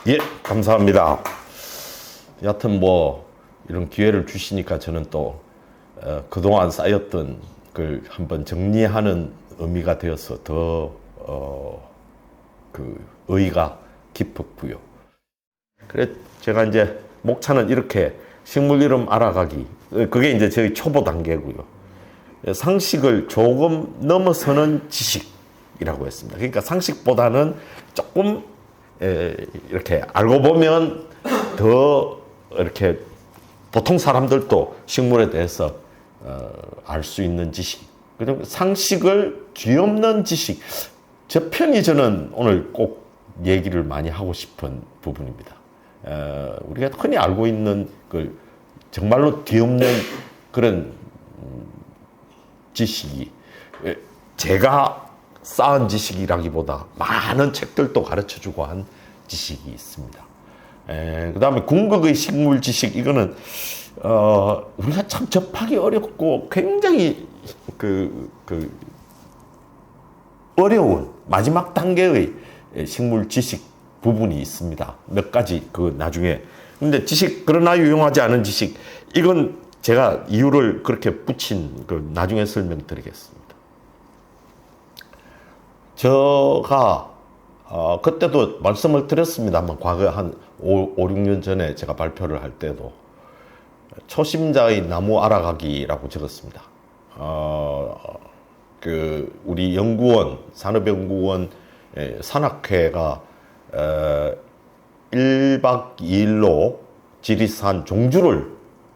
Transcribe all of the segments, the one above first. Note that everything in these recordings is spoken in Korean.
예, 감사합니다. 여하튼 뭐 이런 기회를 주시니까 저는 또 그동안 쌓였던 걸 한번 정리하는 의미가 되어서 더 의의가 깊었고요. 그래 제가 이제 목차는 이렇게 식물 이름 알아가기, 그게 이제 저희 초보 단계고요. 상식을 조금 넘어서는 지식이라고 했습니다. 그러니까 상식보다는 조금 이렇게 알고 보면 더 이렇게 보통 사람들도 식물에 대해서 알 수 있는 지식, 그리고 상식을 뒤엎는 지식. 저 편이 저는 오늘 꼭 얘기를 많이 하고 싶은 부분입니다. 우리가 흔히 알고 있는 그 정말로 뒤엎는 그런 지식이 제가 쌓은 지식이라기보다 많은 책들도 가르쳐주고 한 지식이 있습니다. 그 다음에 궁극의 식물 지식, 이거는 우리가 참 접하기 어렵고 굉장히 어려운 마지막 단계의 식물 지식 부분이 있습니다. 몇 가지 나중에. 근데 지식, 그러나 유용하지 않은 지식, 이건 제가 이유를 그렇게 붙인 나중에 설명드리겠습니다. 제가 그때도 말씀을 드렸습니다만, 과거 한 5, 6년 전에 제가 발표를 할 때도 초심자의 나무 알아가기라고 적었습니다. 우리 연구원, 산업연구원 산학회가 1박 2일로 지리산 종주를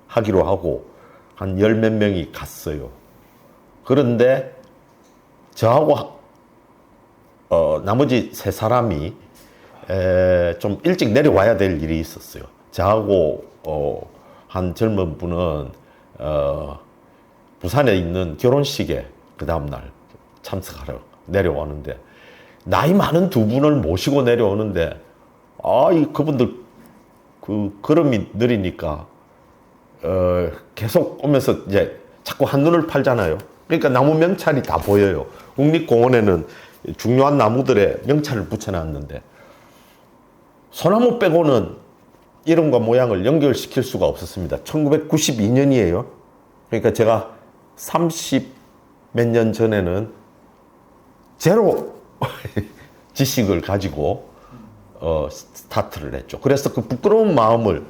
하기로 하고 한 열 몇 명이 갔어요. 그런데 저하고 나머지 세 사람이 좀 일찍 내려와야 될 일이 있었어요. 저하고 한 젊은 분은 부산에 있는 결혼식에 그 다음날 참석하러 내려오는데, 나이 많은 두 분을 모시고 내려오는데 그분들 걸음이 느리니까 계속 오면서 이제 자꾸 한눈을 팔잖아요. 그러니까 나무 명찰이 다 보여요. 국립공원에는 중요한 나무들에 명찰을 붙여놨는데 소나무 빼고는 이름과 모양을 연결시킬 수가 없었습니다. 1992년이에요. 그러니까 제가 30 몇 년 전에는 제로 지식을 가지고 스타트를 했죠. 그래서 그 부끄러운 마음을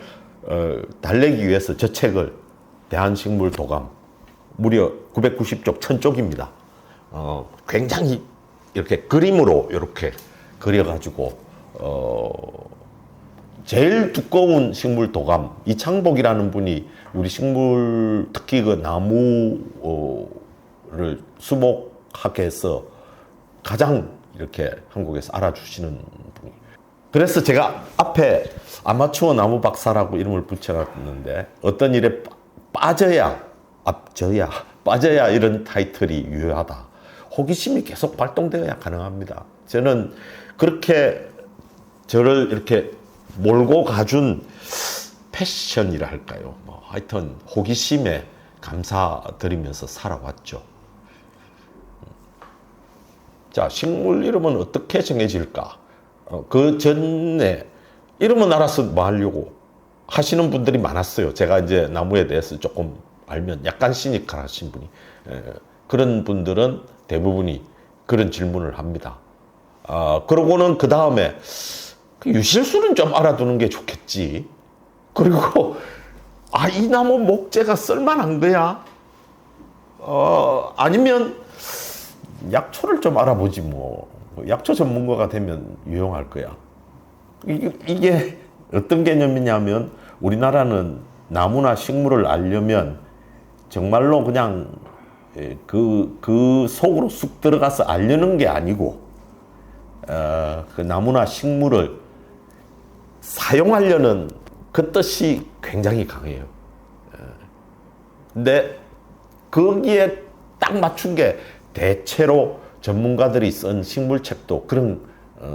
달래기 위해서 저 책을 대한식물 도감, 무려 990쪽, 1000쪽입니다. 굉장히 이렇게 그림으로 이렇게 그려가지고 제일 두꺼운 식물 도감, 이창복이라는 분이 우리 식물, 특히 그 나무를 수목학에서 가장 이렇게 한국에서 알아주시는 분이. 그래서 제가 앞에 아마추어 나무 박사라고 이름을 붙여놨는데, 어떤 일에 빠져야 이런 타이틀이 유효하다. 호기심이 계속 발동되어야 가능합니다. 저는 그렇게 저를 이렇게 몰고 가준 패션이라 할까요? 하여튼 호기심에 감사드리면서 살아왔죠. 자, 식물 이름은 어떻게 정해질까? 그 전에 이름은 알아서 뭐 하려고 하시는 분들이 많았어요. 제가 이제 나무에 대해서 조금 알면 약간 시니컬하신 분이, 그런 분들은 대부분이 그런 질문을 합니다. 그러고는 그 다음에 유실수는 좀 알아두는 게 좋겠지. 그리고 이 나무 목재가 쓸만한 거야? 아니면 약초를 좀 알아보지 뭐. 약초 전문가가 되면 유용할 거야. 이게 어떤 개념이냐면, 우리나라는 나무나 식물을 알려면 정말로 그냥 그 속으로 쑥 들어가서 알려는 게 아니고, 그 나무나 식물을 사용하려는 그 뜻이 굉장히 강해요. 근데 거기에 딱 맞춘 게 대체로 전문가들이 쓴 식물책도 그런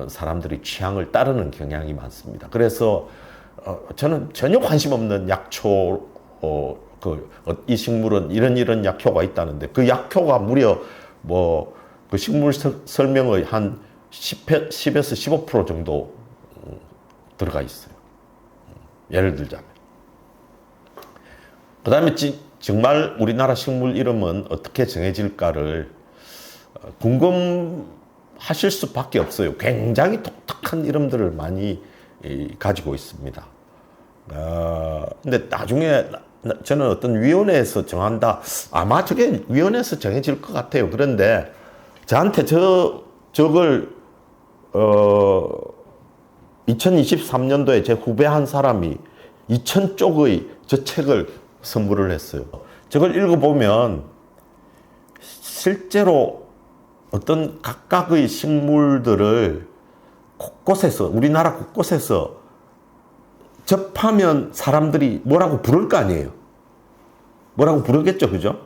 사람들의 취향을 따르는 경향이 많습니다. 그래서 저는 전혀 관심 없는 약초, 이 식물은 이런 약효가 있다는데, 그 약효가 무려 그 식물 설명의 한 10에서 15% 정도 들어가 있어요. 예를 들자면. 그 다음에 정말 우리나라 식물 이름은 어떻게 정해질까를 궁금하실 수밖에 없어요. 굉장히 독특한 이름들을 많이 가지고 있습니다. 근데 나중에 저는 어떤 위원회에서 정한다. 아마 저게 위원회에서 정해질 것 같아요. 그런데 저한테 저걸 2023년도에 제 후배 한 사람이 2000쪽의 저 책을 선물을 했어요. 저걸 읽어보면 실제로 어떤 각각의 식물들을 곳곳에서, 우리나라 곳곳에서 접하면 사람들이 뭐라고 부를 거 아니에요. 뭐라고 부르겠죠, 그죠?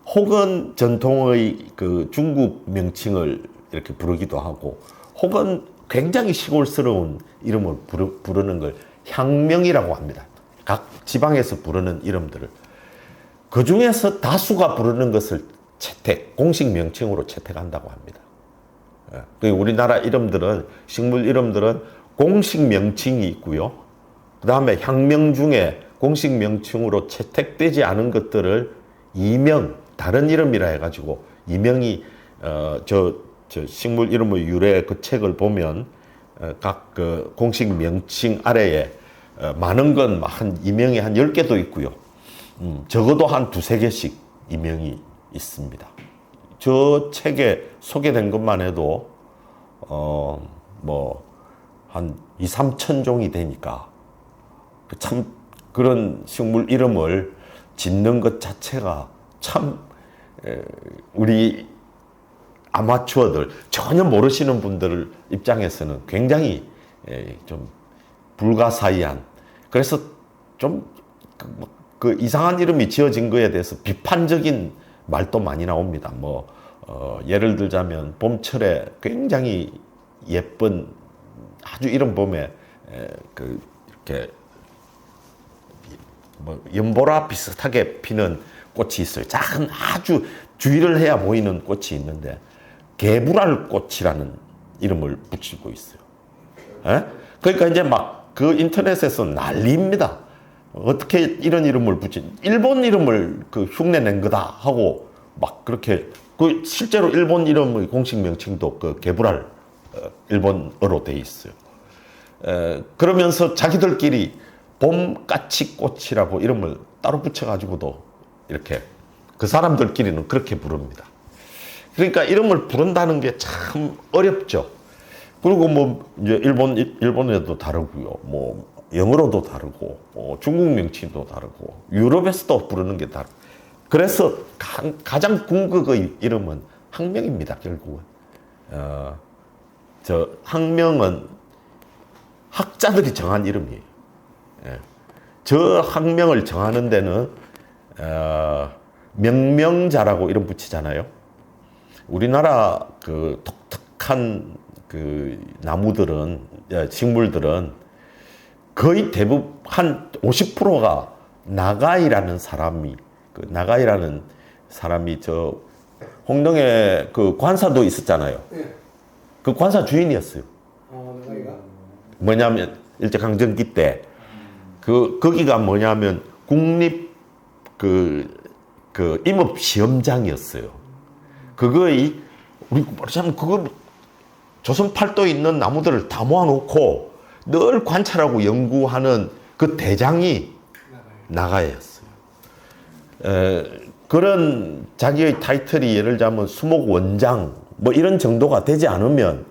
혹은 전통의 그 중국 명칭을 이렇게 부르기도 하고, 혹은 굉장히 시골스러운 이름을 부르는 걸 향명이라고 합니다. 각 지방에서 부르는 이름들을. 그 중에서 다수가 부르는 것을 공식 명칭으로 채택한다고 합니다. 우리나라 이름들은, 식물 이름들은 공식 명칭이 있고요. 그 다음에 향명 중에 공식 명칭으로 채택되지 않은 것들을 이명, 다른 이름이라 해가지고 이명이, 저 식물 이름의 유래 그 책을 보면 각 그 공식 명칭 아래에 많은 건 한 이명이 한 10개도 있고요. 적어도 한 두세 개씩 이명이 있습니다. 저 책에 소개된 것만 해도 뭐 한 2, 3천 종이 되니까 참 그런 식물 이름을 짓는 것 자체가 참 우리 아마추어들, 전혀 모르시는 분들 입장에서는 굉장히 좀 불가사의한, 그래서 좀 그 이상한 이름이 지어진 거에 대해서 비판적인 말도 많이 나옵니다. 예를 들자면 봄철에 굉장히 예쁜, 아주 이른 봄에 이렇게 연보라 비슷하게 피는 꽃이 있어요. 작은, 아주 주의를 해야 보이는 꽃이 있는데 개불알 꽃이라는 이름을 붙이고 있어요. 그러니까 이제 막 그 인터넷에서 난리입니다. 어떻게 이런 이름을 붙인, 일본 이름을 흉내낸 거다 하고 막 그렇게, 실제로 일본 이름의 공식 명칭도 개불알 일본어로 돼 있어요. 그러면서 자기들끼리 봄까치꽃이라고 이름을 따로 붙여가지고도 이렇게 그 사람들끼리는 그렇게 부릅니다. 그러니까 이름을 부른다는 게 참 어렵죠. 그리고 이제 일본어도 다르고요. 영어로도 다르고, 중국 명칭도 다르고, 유럽에서도 부르는 게 다르고. 그래서 가장 궁극의 이름은 학명입니다, 결국은. 학명은 학자들이 정한 이름이에요. 저 학명을 정하는 데는, 명명자라고 이름 붙이잖아요. 우리나라 독특한 나무들은, 식물들은 거의 대부분 한 50%가 나가이라는 사람이 저 홍동에 관사도 있었잖아요. 네. 그 관사 주인이었어요. 나가이가? 뭐냐면 일제강점기 때 거기가 뭐냐면 국립 임업시험장이었어요. 그거의, 우리 말하자면 그거 조선 팔도에 있는 나무들을 다 모아놓고 늘 관찰하고 연구하는 그 대장이 나가이였어요. 그런 자기의 타이틀이 예를 들자면 수목원장 이런 정도가 되지 않으면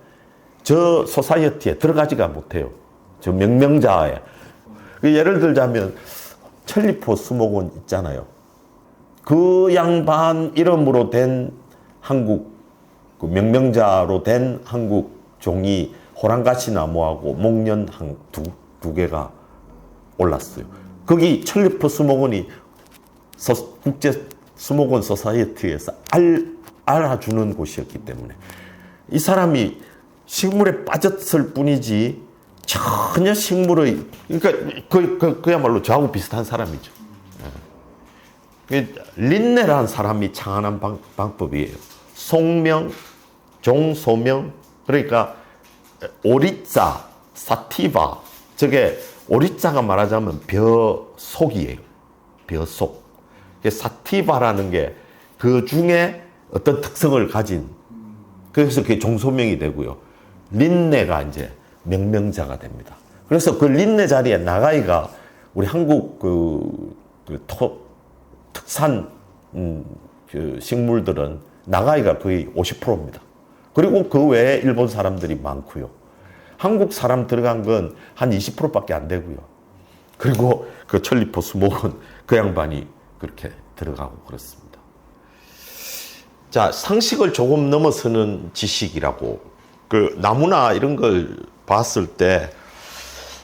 저 소사이어티에 들어가지가 못해요. 저 명명자에. 예를 들자면 천리포 수목원 있잖아요. 그 양반 이름으로 된 한국, 명명자로 된 한국 종이 호랑가시 나무하고 목련 두 개가 올랐어요. 거기 천리포 수목원이 국제 수목원 소사이어티에서 알아주는 곳이었기 때문에 이 사람이 식물에 빠졌을 뿐이지 전혀 식물의, 그러니까 그야말로 저하고 비슷한 사람이죠. 린네라는 사람이 창안한 방법이에요. 송명, 종소명, 그러니까 오리자, 사티바, 저게 오리자가 말하자면 벼속이에요. 벼속. 사티바라는 게 그 중에 어떤 특성을 가진, 그래서 그게 종소명이 되고요. 린네가 이제 명명자가 됩니다. 그래서 그 린네 자리에 나가이가 우리 한국 특산 그 식물들은 나가이가 거의 50%입니다. 그리고 그 외에 일본 사람들이 많고요. 한국 사람 들어간 건 한 20%밖에 안 되고요. 그리고 그 천리포 수목은 그 양반이 그렇게 들어가고 그렇습니다. 자, 상식을 조금 넘어서는 지식이라고, 그 나무나 이런 걸 봤을 때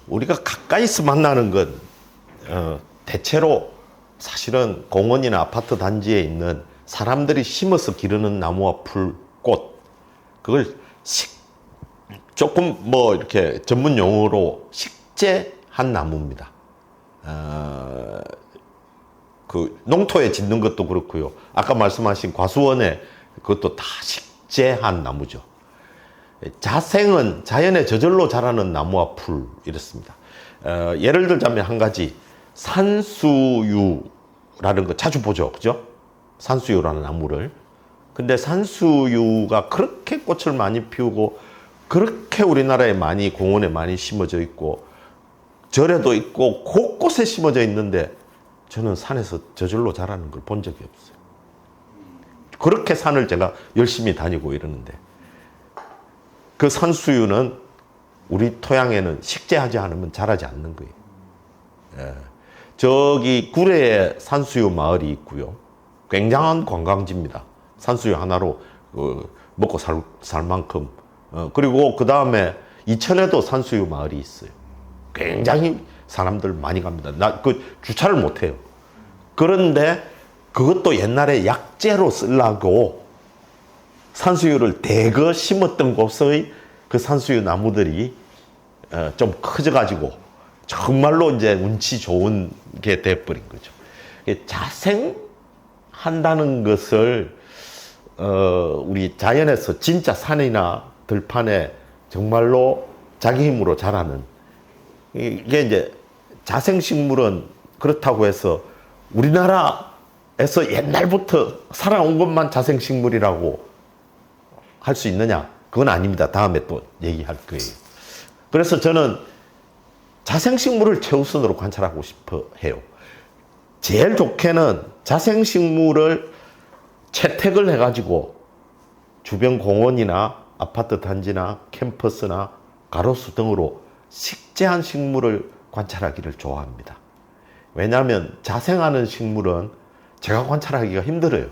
우리가 가까이서 만나는 건 대체로 사실은 공원이나 아파트 단지에 있는 사람들이 심어서 기르는 나무와 풀, 꽃, 그걸 조금 뭐 이렇게 전문 용어로 식재한 나무입니다. 그 농토에 짓는 것도 그렇고요. 아까 말씀하신 과수원에 그것도 다 식재한 나무죠. 자생은 자연에 저절로 자라는 나무와 풀 이렇습니다. 예를 들자면 한 가지, 산수유라는 거 자주 보죠, 그죠? 산수유라는 나무를. 근데 산수유가 그렇게 꽃을 많이 피우고 그렇게 우리나라에 많이 공원에 많이 심어져 있고 절에도 있고 곳곳에 심어져 있는데 저는 산에서 저절로 자라는 걸 본 적이 없어요. 그렇게 산을 제가 열심히 다니고 이러는데 그 산수유는 우리 토양에는 식재하지 않으면 자라지 않는 거예요. 예. 저기 구례에 산수유 마을이 있고요. 굉장한 관광지입니다. 산수유 하나로 먹고 살 만큼. 그리고 그 다음에 이천에도 산수유 마을이 있어요. 굉장히 사람들 많이 갑니다. 나 그 주차를 못 해요. 그런데 그것도 옛날에 약재로 쓰려고 산수유를 대거 심었던 곳의 그 산수유 나무들이 좀 커져가지고 정말로 이제 운치 좋은 게 돼버린 거죠. 자생한다는 것을 우리 자연에서 진짜 산이나 들판에 정말로 자기 힘으로 자라는, 이게 이제 자생식물은 그렇다고 해서 우리나라에서 옛날부터 살아온 것만 자생식물이라고 할 수 있느냐? 그건 아닙니다. 다음에 또 얘기할 거예요. 그래서 저는 자생식물을 최우선으로 관찰하고 싶어 해요. 제일 좋게는 자생식물을 채택을 해가지고 주변 공원이나 아파트 단지나 캠퍼스나 가로수 등으로 식재한 식물을 관찰하기를 좋아합니다. 왜냐하면 자생하는 식물은 제가 관찰하기가 힘들어요.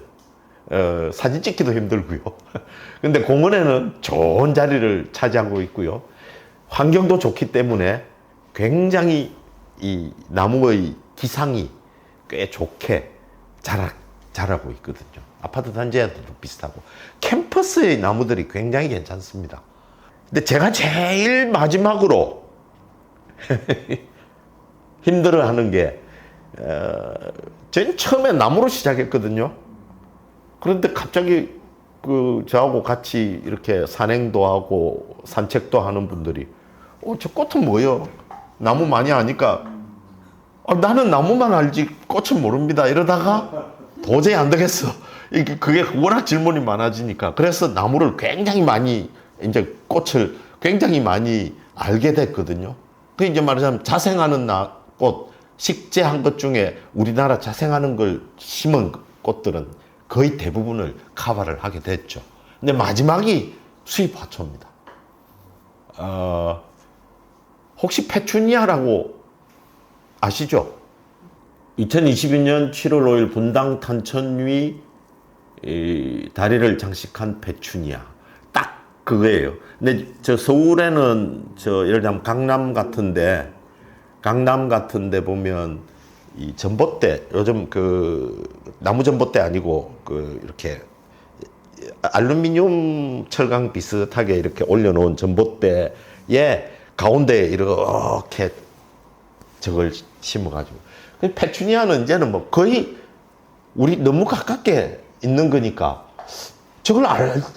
사진 찍기도 힘들고요. 근데 공원에는 좋은 자리를 차지하고 있고요. 환경도 좋기 때문에 굉장히 이 나무의 기상이 꽤 좋게 자라고 있거든요. 아파트 단지에도 비슷하고 캠퍼스의 나무들이 굉장히 괜찮습니다. 근데 제가 제일 마지막으로 힘들어하는 게 저는 처음에 나무로 시작했거든요. 그런데 갑자기 저하고 같이 이렇게 산행도 하고 산책도 하는 분들이 저 꽃은 뭐예요? 나무 많이 아니까 나는 나무만 알지 꽃은 모릅니다. 이러다가 도저히 안 되겠어. 그게 워낙 질문이 많아지니까. 그래서 나무를 굉장히 많이, 이제 꽃을 굉장히 많이 알게 됐거든요. 그 이제 말하자면 자생하는 꽃, 식재한 것 중에 우리나라 자생하는 걸 심은 꽃들은 거의 대부분을 커버를 하게 됐죠. 근데 마지막이 수입 화초입니다. 혹시 페추니아라고 아시죠? 2022년 7월 5일 분당 탄천위 다리를 장식한 페추니아. 딱 그거예요. 근데 저 서울에는 예를 들면 강남 같은데 보면 이 전봇대, 요즘 나무 전봇대 아니고 이렇게 알루미늄 철강 비슷하게 이렇게 올려놓은 전봇대에 가운데에 이렇게 저걸 심어가지고. 페추니아는 이제는 뭐 거의 우리 너무 가깝게 있는 거니까 저걸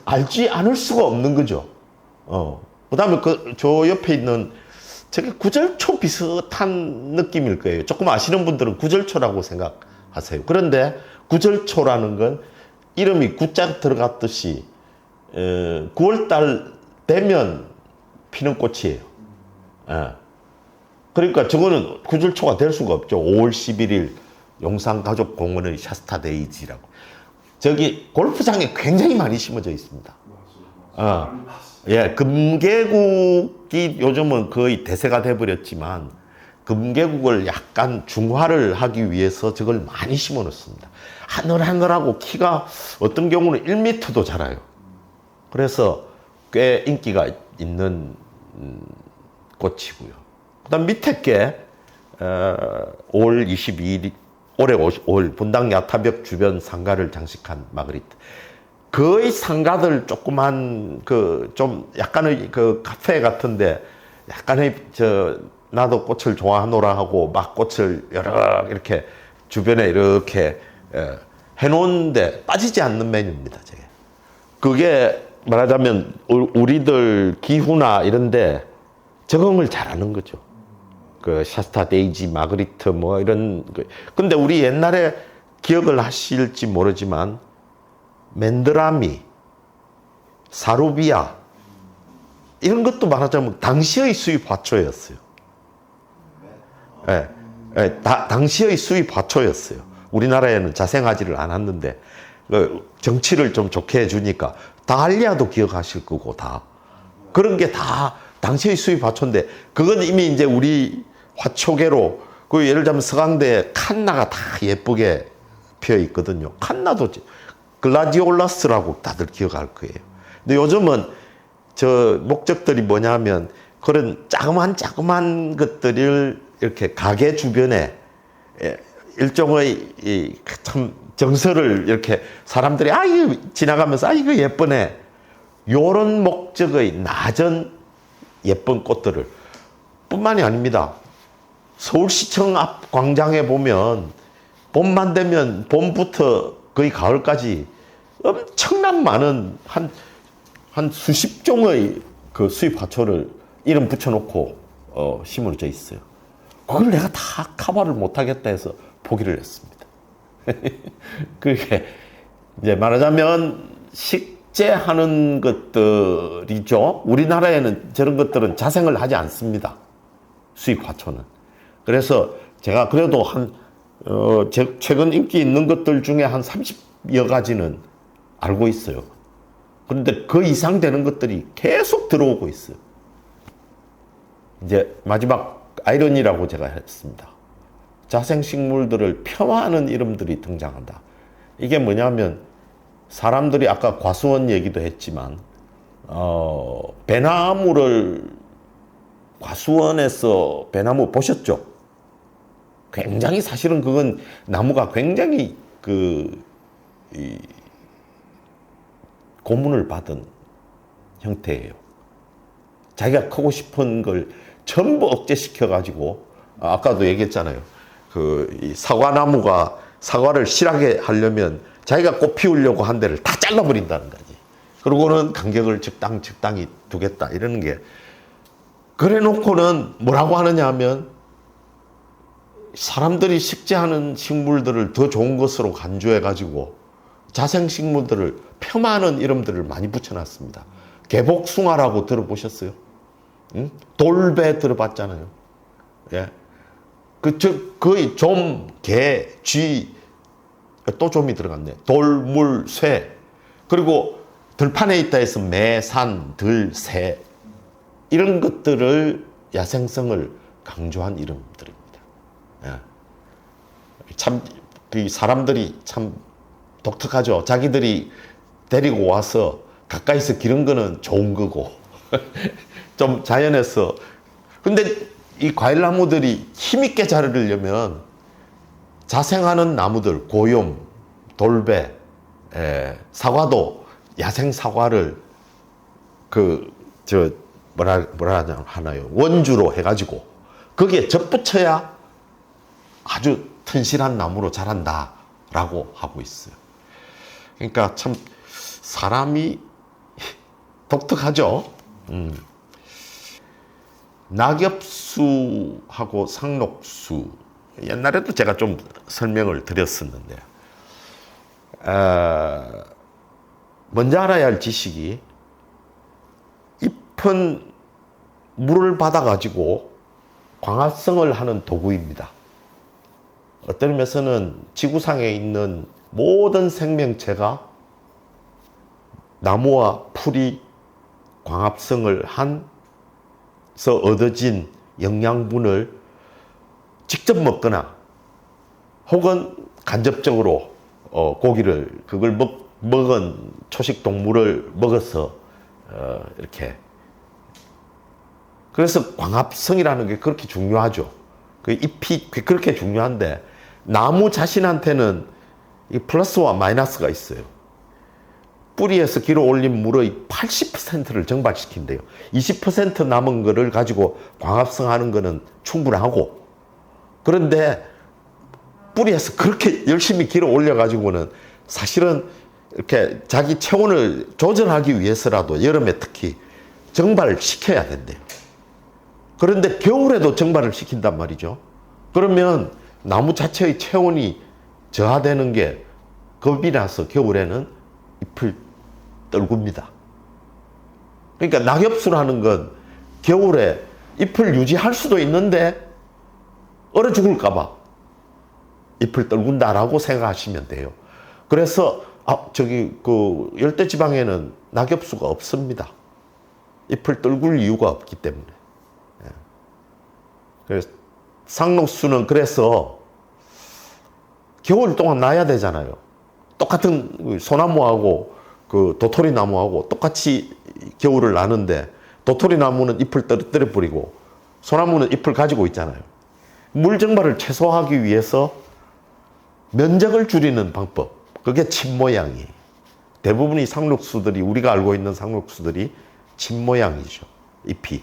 알지 않을 수가 없는 거죠. 그 다음에 저 옆에 있는 저게 구절초 비슷한 느낌일 거예요. 조금 아시는 분들은 구절초라고 생각하세요. 그런데 구절초라는 건 이름이 구자 들어갔듯이 9월달 되면 피는 꽃이에요. 그러니까 저거는 구절초가 될 수가 없죠. 5월 11일 용산가족공원의 샤스타데이지라고. 저기 골프장에 굉장히 많이 심어져 있습니다. 예, 금계국이 요즘은 거의 대세가 돼버렸지만 금계국을 약간 중화를 하기 위해서 저걸 많이 심어 놓습니다. 하늘하늘하고 키가 어떤 경우는 1m도 자라요. 그래서 꽤 인기가 있는 꽃이고요. 그 다음 밑에 게 5월 22일 올해 5월 분당 야타벽 주변 상가를 장식한 마그리트. 거의 상가들 조그만 좀 약간의 카페 같은데 약간의 나도 꽃을 좋아하노라 하고 막 꽃을 여러 이렇게 주변에 이렇게 해놓은데 빠지지 않는 메뉴입니다. 저게. 그게 말하자면 우리들 기후나 이런데 적응을 잘하는 거죠. 샤스타 데이지, 마그리트 뭐 이런. 근데 우리 옛날에 기억을 하실지 모르지만 맨드라미, 사루비아 이런 것도 말하자면 당시의 수입 화초였어요. 예, 예, 당시의 수입 화초였어요. 우리나라에는 자생하지를 않았는데 정치를 좀 좋게 해주니까 다알리아도 기억하실 거고 다 그런 게 다 당시의 수입 화초인데 그건 이미 이제 우리 화초계로 예를 들자면 서강대에 칸나가 다 예쁘게 피어 있거든요. 칸나도 글라디올라스라고 다들 기억할 거예요. 근데 요즘은 저 목적들이 뭐냐면 그런 자그만 것들을 이렇게 가게 주변에 일종의 참 정서를 이렇게 사람들이 이거 지나가면서 이거 예쁘네. 요런 목적의 낮은 예쁜 꽃들을 뿐만이 아닙니다. 서울시청 앞 광장에 보면 봄만 되면 봄부터 거의 가을까지 엄청난 많은 한 수십 종의 수입 화초를 이름 붙여놓고 심어져 있어요. 그걸 내가 다 커버를 못하겠다 해서 포기를 했습니다. 그게 이제 말하자면 식재하는 것들이죠. 우리나라에는 저런 것들은 자생을 하지 않습니다. 수입 화초는. 그래서 제가 그래도 최근 인기 있는 것들 중에 한 30여 가지는 알고 있어요. 그런데 그 이상 되는 것들이 계속 들어오고 있어요. 이제 마지막 아이러니라고 제가 했습니다. 자생식물들을 폄하하는 이름들이 등장한다. 이게 뭐냐면 사람들이 아까 과수원 얘기도 했지만 배나무를 과수원에서 배나무 보셨죠? 굉장히 사실은 그건 나무가 굉장히 고문을 받은 형태예요. 자기가 크고 싶은 걸 전부 억제시켜 가지고 아까도 얘기했잖아요. 이 사과나무가 사과를 실하게 하려면 자기가 꽃 피우려고 한 데를 다 잘라버린다는 거지. 그러고는 간격을 적당히 두겠다 이러는 게. 그래 놓고는 뭐라고 하느냐 하면 사람들이 식재하는 식물들을 더 좋은 것으로 간주해 가지고 자생식물들을 폄하하는 이름들을 많이 붙여놨습니다. 개복숭아라고 들어보셨어요? 응? 돌배 들어봤잖아요. 예. 거의 좀, 개, 쥐, 또 좀이 들어갔네. 돌, 물, 쇠. 그리고 들판에 있다 해서 매, 산, 들, 새. 이런 것들을 야생성을 강조한 이름들입니다. 예. 참, 사람들이 참 독특하죠. 자기들이 데리고 와서 가까이서 기른 거는 좋은 거고. 좀 자연에서. 근데 이 과일나무들이 힘있게 자라려면 자생하는 나무들, 고염, 돌배, 사과도 야생 사과를 뭐라 하나요? 원주로 해가지고 거기에 접붙여야 아주 튼실한 나무로 자란다라고 하고 있어요. 그러니까 참 사람이 독특하죠. 낙엽수하고 상록수, 옛날에도 제가 좀 설명을 드렸었는데, 먼저 알아야 할 지식이 잎은 물을 받아가지고 광합성을 하는 도구입니다. 어떤 의미에서는 지구상에 있는 모든 생명체가 나무와 풀이 광합성을 해서 얻어진 영양분을 직접 먹거나 혹은 간접적으로 고기를 그걸 먹은 초식 동물을 먹어서 이렇게, 그래서 광합성이라는 게 그렇게 중요하죠. 그 잎이 그렇게 중요한데 나무 자신한테는 이 플러스와 마이너스가 있어요. 뿌리에서 길어 올린 물의 80%를 증발시킨대요. 20% 남은 거를 가지고 광합성하는 거는 충분하고, 그런데 뿌리에서 그렇게 열심히 길어 올려 가지고는 사실은 이렇게 자기 체온을 조절하기 위해서라도 여름에 특히 증발을 시켜야 된대요. 그런데 겨울에도 증발을 시킨단 말이죠. 그러면 나무 자체의 체온이 저하되는 게 겁이 나서 겨울에는 잎을 떨굽니다. 그러니까 낙엽수라는 건 겨울에 잎을 유지할 수도 있는데 얼어 죽을까봐 잎을 떨군다라고 생각하시면 돼요. 그래서 그 열대지방에는 낙엽수가 없습니다. 잎을 떨굴 이유가 없기 때문에. 그래서 상록수는 그래서 겨울 동안 나야 되잖아요. 똑같은 소나무하고 그 도토리 나무하고 똑같이 겨울을 나는데, 도토리 나무는 잎을 떨어뜨려 버리고 소나무는 잎을 가지고 있잖아요. 물 증발을 최소화하기 위해서 면적을 줄이는 방법, 그게 칩 모양이에요. 대부분의 상록수들이, 우리가 알고 있는 상록수들이 칩 모양이죠. 잎이.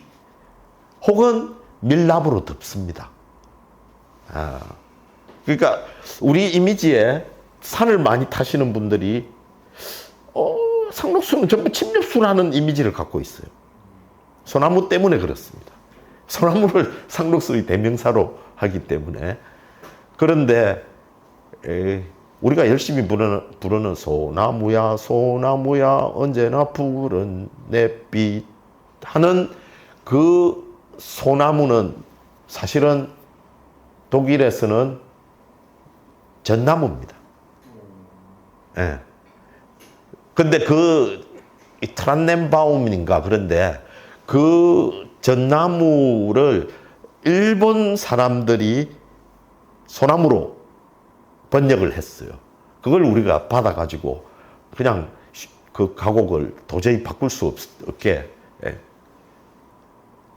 혹은 밀랍으로 덮습니다. 그러니까 우리 이미지에 산을 많이 타시는 분들이 상록수는 전부 침엽수라는 이미지를 갖고 있어요. 소나무 때문에 그렇습니다. 소나무를 상록수의 대명사로 하기 때문에. 그런데 우리가 열심히 부르는 소나무야 소나무야 언제나 푸른 햇빛 하는 그 소나무는 사실은 독일에서는 전나무입니다. 예. 근데 트란넨바움인가, 그런데 그 전나무를 일본 사람들이 소나무로 번역을 했어요. 그걸 우리가 받아가지고 그냥 그 가곡을 도저히 바꿀 수 없게. 예.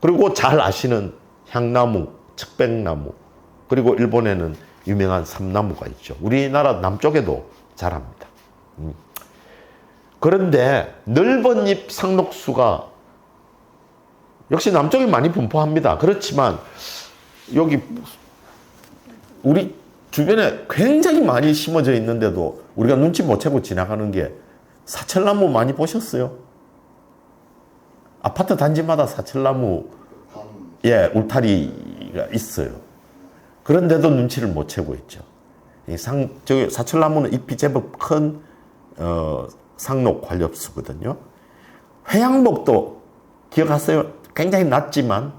그리고 잘 아시는 향나무, 측백나무, 그리고 일본에는 유명한 삼나무가 있죠. 우리나라 남쪽에도 자랍니다. 그런데 넓은 잎 상록수가 역시 남쪽에 많이 분포합니다. 그렇지만 여기 우리 주변에 굉장히 많이 심어져 있는데도 우리가 눈치 못 채고 지나가는 게 사철나무 많이 보셨어요? 아파트 단지마다 사철나무, 울타리가 있어요. 그런데도 눈치를 못 채고 있죠. 저기 사철나무는 잎이 제법 큰 상록 관엽수거든요. 회양목도 기억하세요? 굉장히 낮지만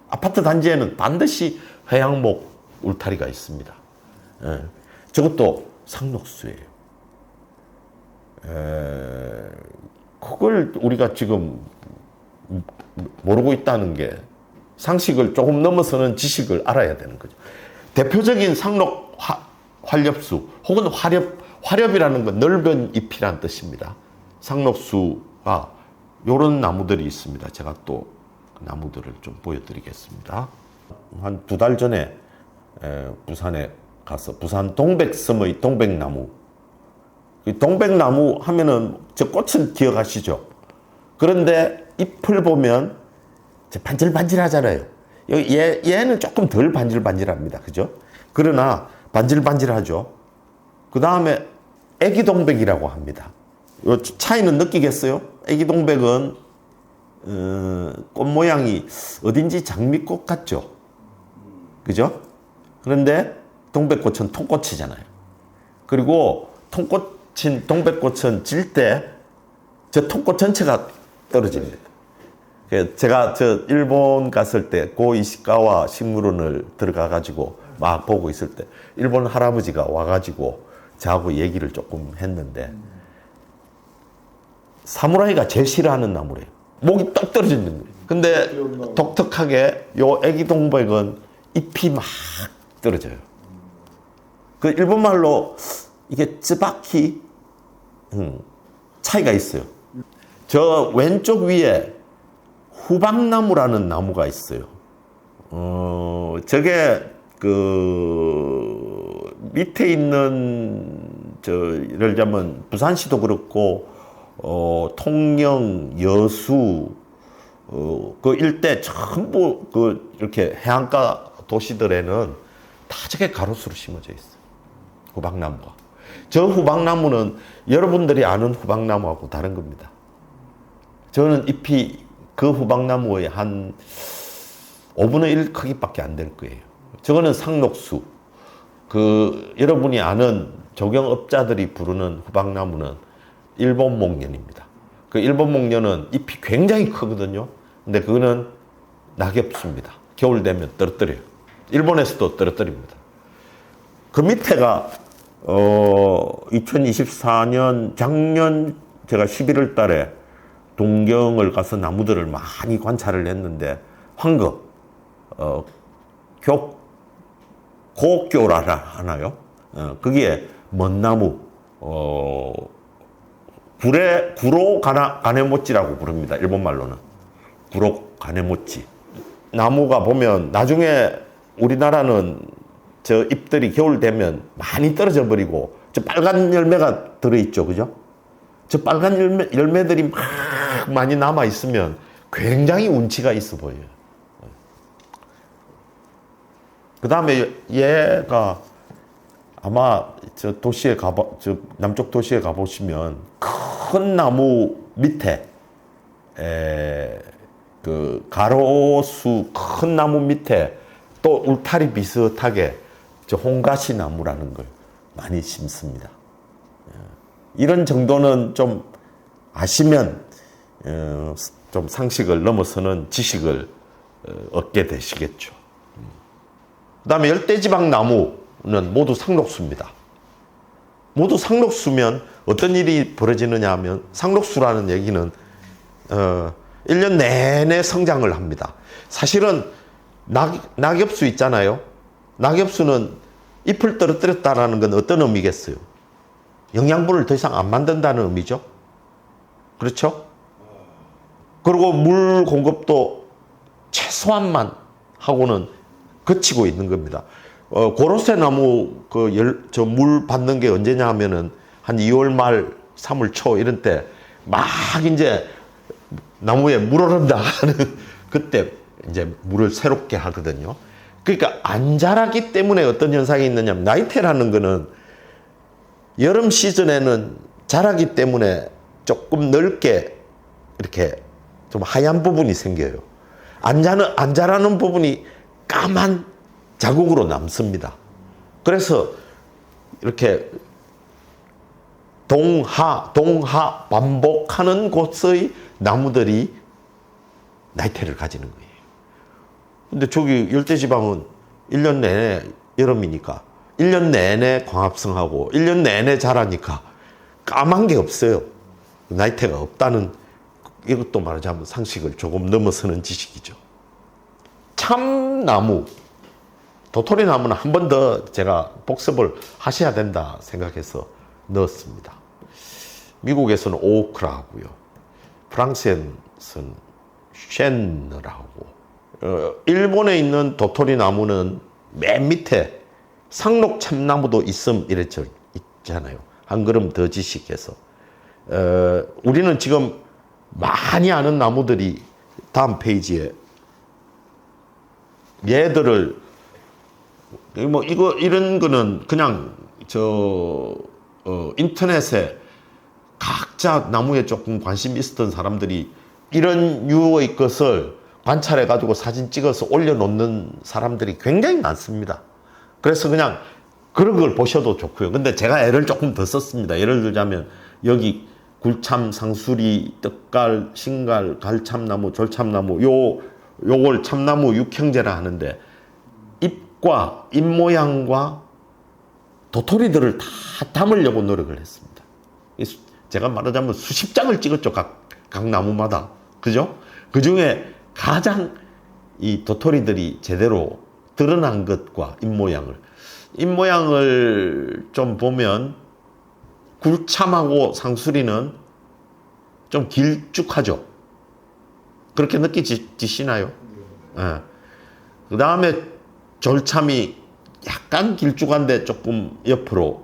아파트 단지에는 반드시 회양목 울타리가 있습니다. 저것도 상록수예요. 그걸 우리가 지금 모르고 있다는 게 상식을 조금 넘어서는 지식을 알아야 되는 거죠. 대표적인 상록 활엽수 혹은 화렵이라는 건 넓은 잎이란 뜻입니다. 상록수가 이런 나무들이 있습니다. 제가 또 그 나무들을 좀 보여드리겠습니다. 한 2달 전에 부산에 가서 부산 동백섬의 동백나무, 동백나무 하면은 저 꽃은 기억하시죠? 그런데 잎을 보면 반질반질하잖아요. 얘는 조금 덜 반질반질합니다. 그죠? 그러나 반질반질하죠. 그 다음에 애기동백이라고 합니다. 이 차이는 느끼겠어요? 애기동백은 꽃 모양이 어딘지 장미꽃 같죠? 그죠? 그런데 동백꽃은 통꽃이잖아요. 그리고 통꽃인 동백꽃은 질 때 저 통꽃 전체가 떨어집니다. 제가 저 일본 갔을 때 고 이시카와 식물원을 들어가 가지고 막 보고 있을 때 일본 할아버지가 와가지고 저하고 얘기를 조금 했는데 사무라이가 제일 싫어하는 나무래요. 목이 떡 떨어지는 거예요. 근데 독특하게 요 애기 동백은 잎이 막 떨어져요. 그 일본말로 이게 쯔바키 차이가 있어요. 저 왼쪽 위에 후박나무라는 나무가 있어요. 저게 그 밑에 있는 예를 들자면 부산시도 그렇고 통영, 여수 그 일대 전부 그 이렇게 해안가 도시들에는 다 저게 가로수로 심어져 있어요. 후박나무가. 저 후박나무는 여러분들이 아는 후박나무하고 다른 겁니다. 저는 잎이 그 후박나무의 한 5분의 1 크기밖에 안 될 거예요. 저거는 상록수. 그 여러분이 아는 조경업자들이 부르는 후박나무는 일본 목련입니다. 그 일본 목련은 잎이 굉장히 크거든요. 근데 그거는 낙엽수입니다. 겨울 되면 떨어뜨려요. 일본에서도 떨어뜨립니다. 그 밑에가 2024년 작년 제가 11월 달에 동경을 가서 나무들을 많이 관찰을 했는데 황금, 고교라 하나요? 거기에 먼나무, 구로 가네모찌라고 부릅니다. 일본말로는. 구로 가네모찌. 나무가 보면 나중에 우리나라는 저 잎들이 겨울 되면 많이 떨어져 버리고 저 빨간 열매가 들어있죠. 그죠? 저 빨간 열매들이 막 많이 남아 있으면 굉장히 운치가 있어 보여요. 그 다음에 얘가 아마 저 남쪽 도시에 가보시면 큰 나무 밑에 그 가로수 큰 나무 밑에 또 울타리 비슷하게 저 홍가시 나무라는 걸 많이 심습니다. 이런 정도는 좀 아시면 좀 상식을 넘어서는 지식을 얻게 되시겠죠. 그 다음에 열대지방 나무는 모두 상록수입니다. 모두 상록수면 어떤 일이 벌어지느냐 하면 상록수라는 얘기는 1년 내내 성장을 합니다. 사실은 낙엽수 있잖아요. 낙엽수는 잎을 떨어뜨렸다는 건 어떤 의미겠어요? 영양분을 더 이상 안 만든다는 의미죠. 그렇죠? 그리고 물 공급도 최소한만 하고는 그치고 있는 겁니다. 고로쇠 나무 물 받는 게 언제냐 하면은 한 2월 말 3월 초 이런 때 막 이제 나무에 물 오른다 하는 그때 이제 물을 새롭게 하거든요. 그러니까 안 자라기 때문에 어떤 현상이 있느냐 하면 나이테라는 거는 여름 시즌에는 자라기 때문에 조금 넓게 이렇게 좀 하얀 부분이 생겨요. 안 자라는 부분이 까만 자국으로 남습니다. 그래서 이렇게 동하 반복하는 곳의 나무들이 나이테를 가지는 거예요. 근데 저기 열대지방은 1년 내내 여름이니까 1년 내내 광합성하고 1년 내내 자라니까 까만 게 없어요. 나이테가 없다는 이것도 말하자면 상식을 조금 넘어서는 지식이죠. 참나무, 도토리나무는 한 번 더 제가 복습을 하셔야 된다 생각해서 넣었습니다. 미국에서는 오크라고요. 프랑스에서는 쉔느라고. 일본에 있는 도토리나무는 맨 밑에 상록 참나무도 있음 이랬죠. 있잖아요. 한 걸음 더 지식해서. 우리는 지금 많이 아는 나무들이 다음 페이지에 얘들을 이런 거는 그냥 인터넷에 각자 나무에 조금 관심 있었던 사람들이 이런 유의 것을 관찰해가지고 사진 찍어서 올려놓는 사람들이 굉장히 많습니다. 그래서 그냥 그런 걸 보셔도 좋고요. 근데 제가 애를 조금 더 썼습니다. 예를 들자면 여기 굴참, 상수리, 떡갈, 신갈, 갈참나무, 졸참나무 요걸 참나무 육형제라 하는데 잎과 잎 모양과 도토리들을 다 담으려고 노력을 했습니다. 제가 말하자면 수십 장을 찍었죠. 각 나무마다. 그죠? 그 중에 가장 이 도토리들이 제대로 드러난 것과 잎모양을 좀 보면 굴참하고 상수리는 좀 길쭉하죠. 그렇게 느끼시나요? 예. 그 다음에 졸참이 약간 길쭉한데 조금 옆으로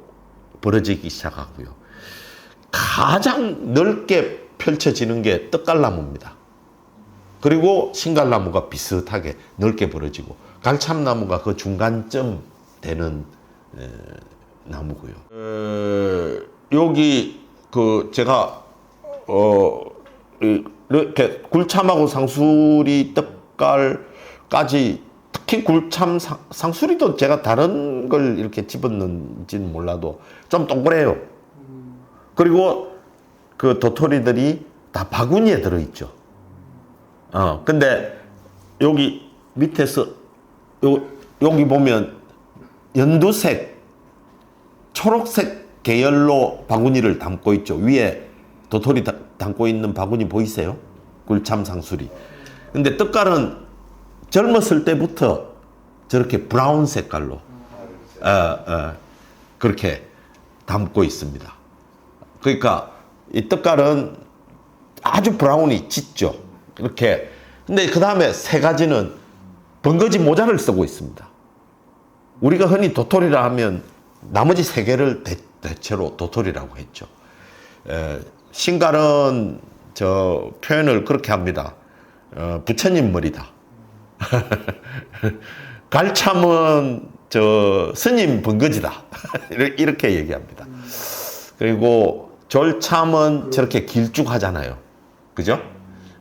벌어지기 시작하고요. 가장 넓게 펼쳐지는 게 떡갈나무입니다. 그리고 신갈나무가 비슷하게 넓게 벌어지고 갈참나무가 그 중간쯤 되는 나무고요. 여기 제가 이렇게 굴참하고 상수리, 떡갈까지 특히 굴참, 상수리도 제가 다른 걸 이렇게 집었는지는 몰라도 좀 동그래요. 그리고 그 도토리들이 다 바구니에 들어있죠. 근데 여기 밑에서 여기 보면 연두색, 초록색 계열로 바구니를 담고 있죠. 위에 도토리 담고 있는 바구니 보이세요? 굴참, 상수리. 근데 떡갈은 젊었을 때부터 저렇게 브라운 색깔로 그렇게 담고 있습니다. 그러니까 이 떡갈은 아주 브라운이 짙죠. 이렇게. 근데 그 다음에 세 가지는 번거지 모자를 쓰고 있습니다. 우리가 흔히 도토리라 하면 나머지 세 개를 대체로 도토리라고 했죠. 신갈은 저 표현을 그렇게 합니다. 부처님 머리다. 갈참은 저 스님 번거지다. 이렇게 얘기합니다. 그리고 졸참은 저렇게 길쭉하잖아요. 그죠?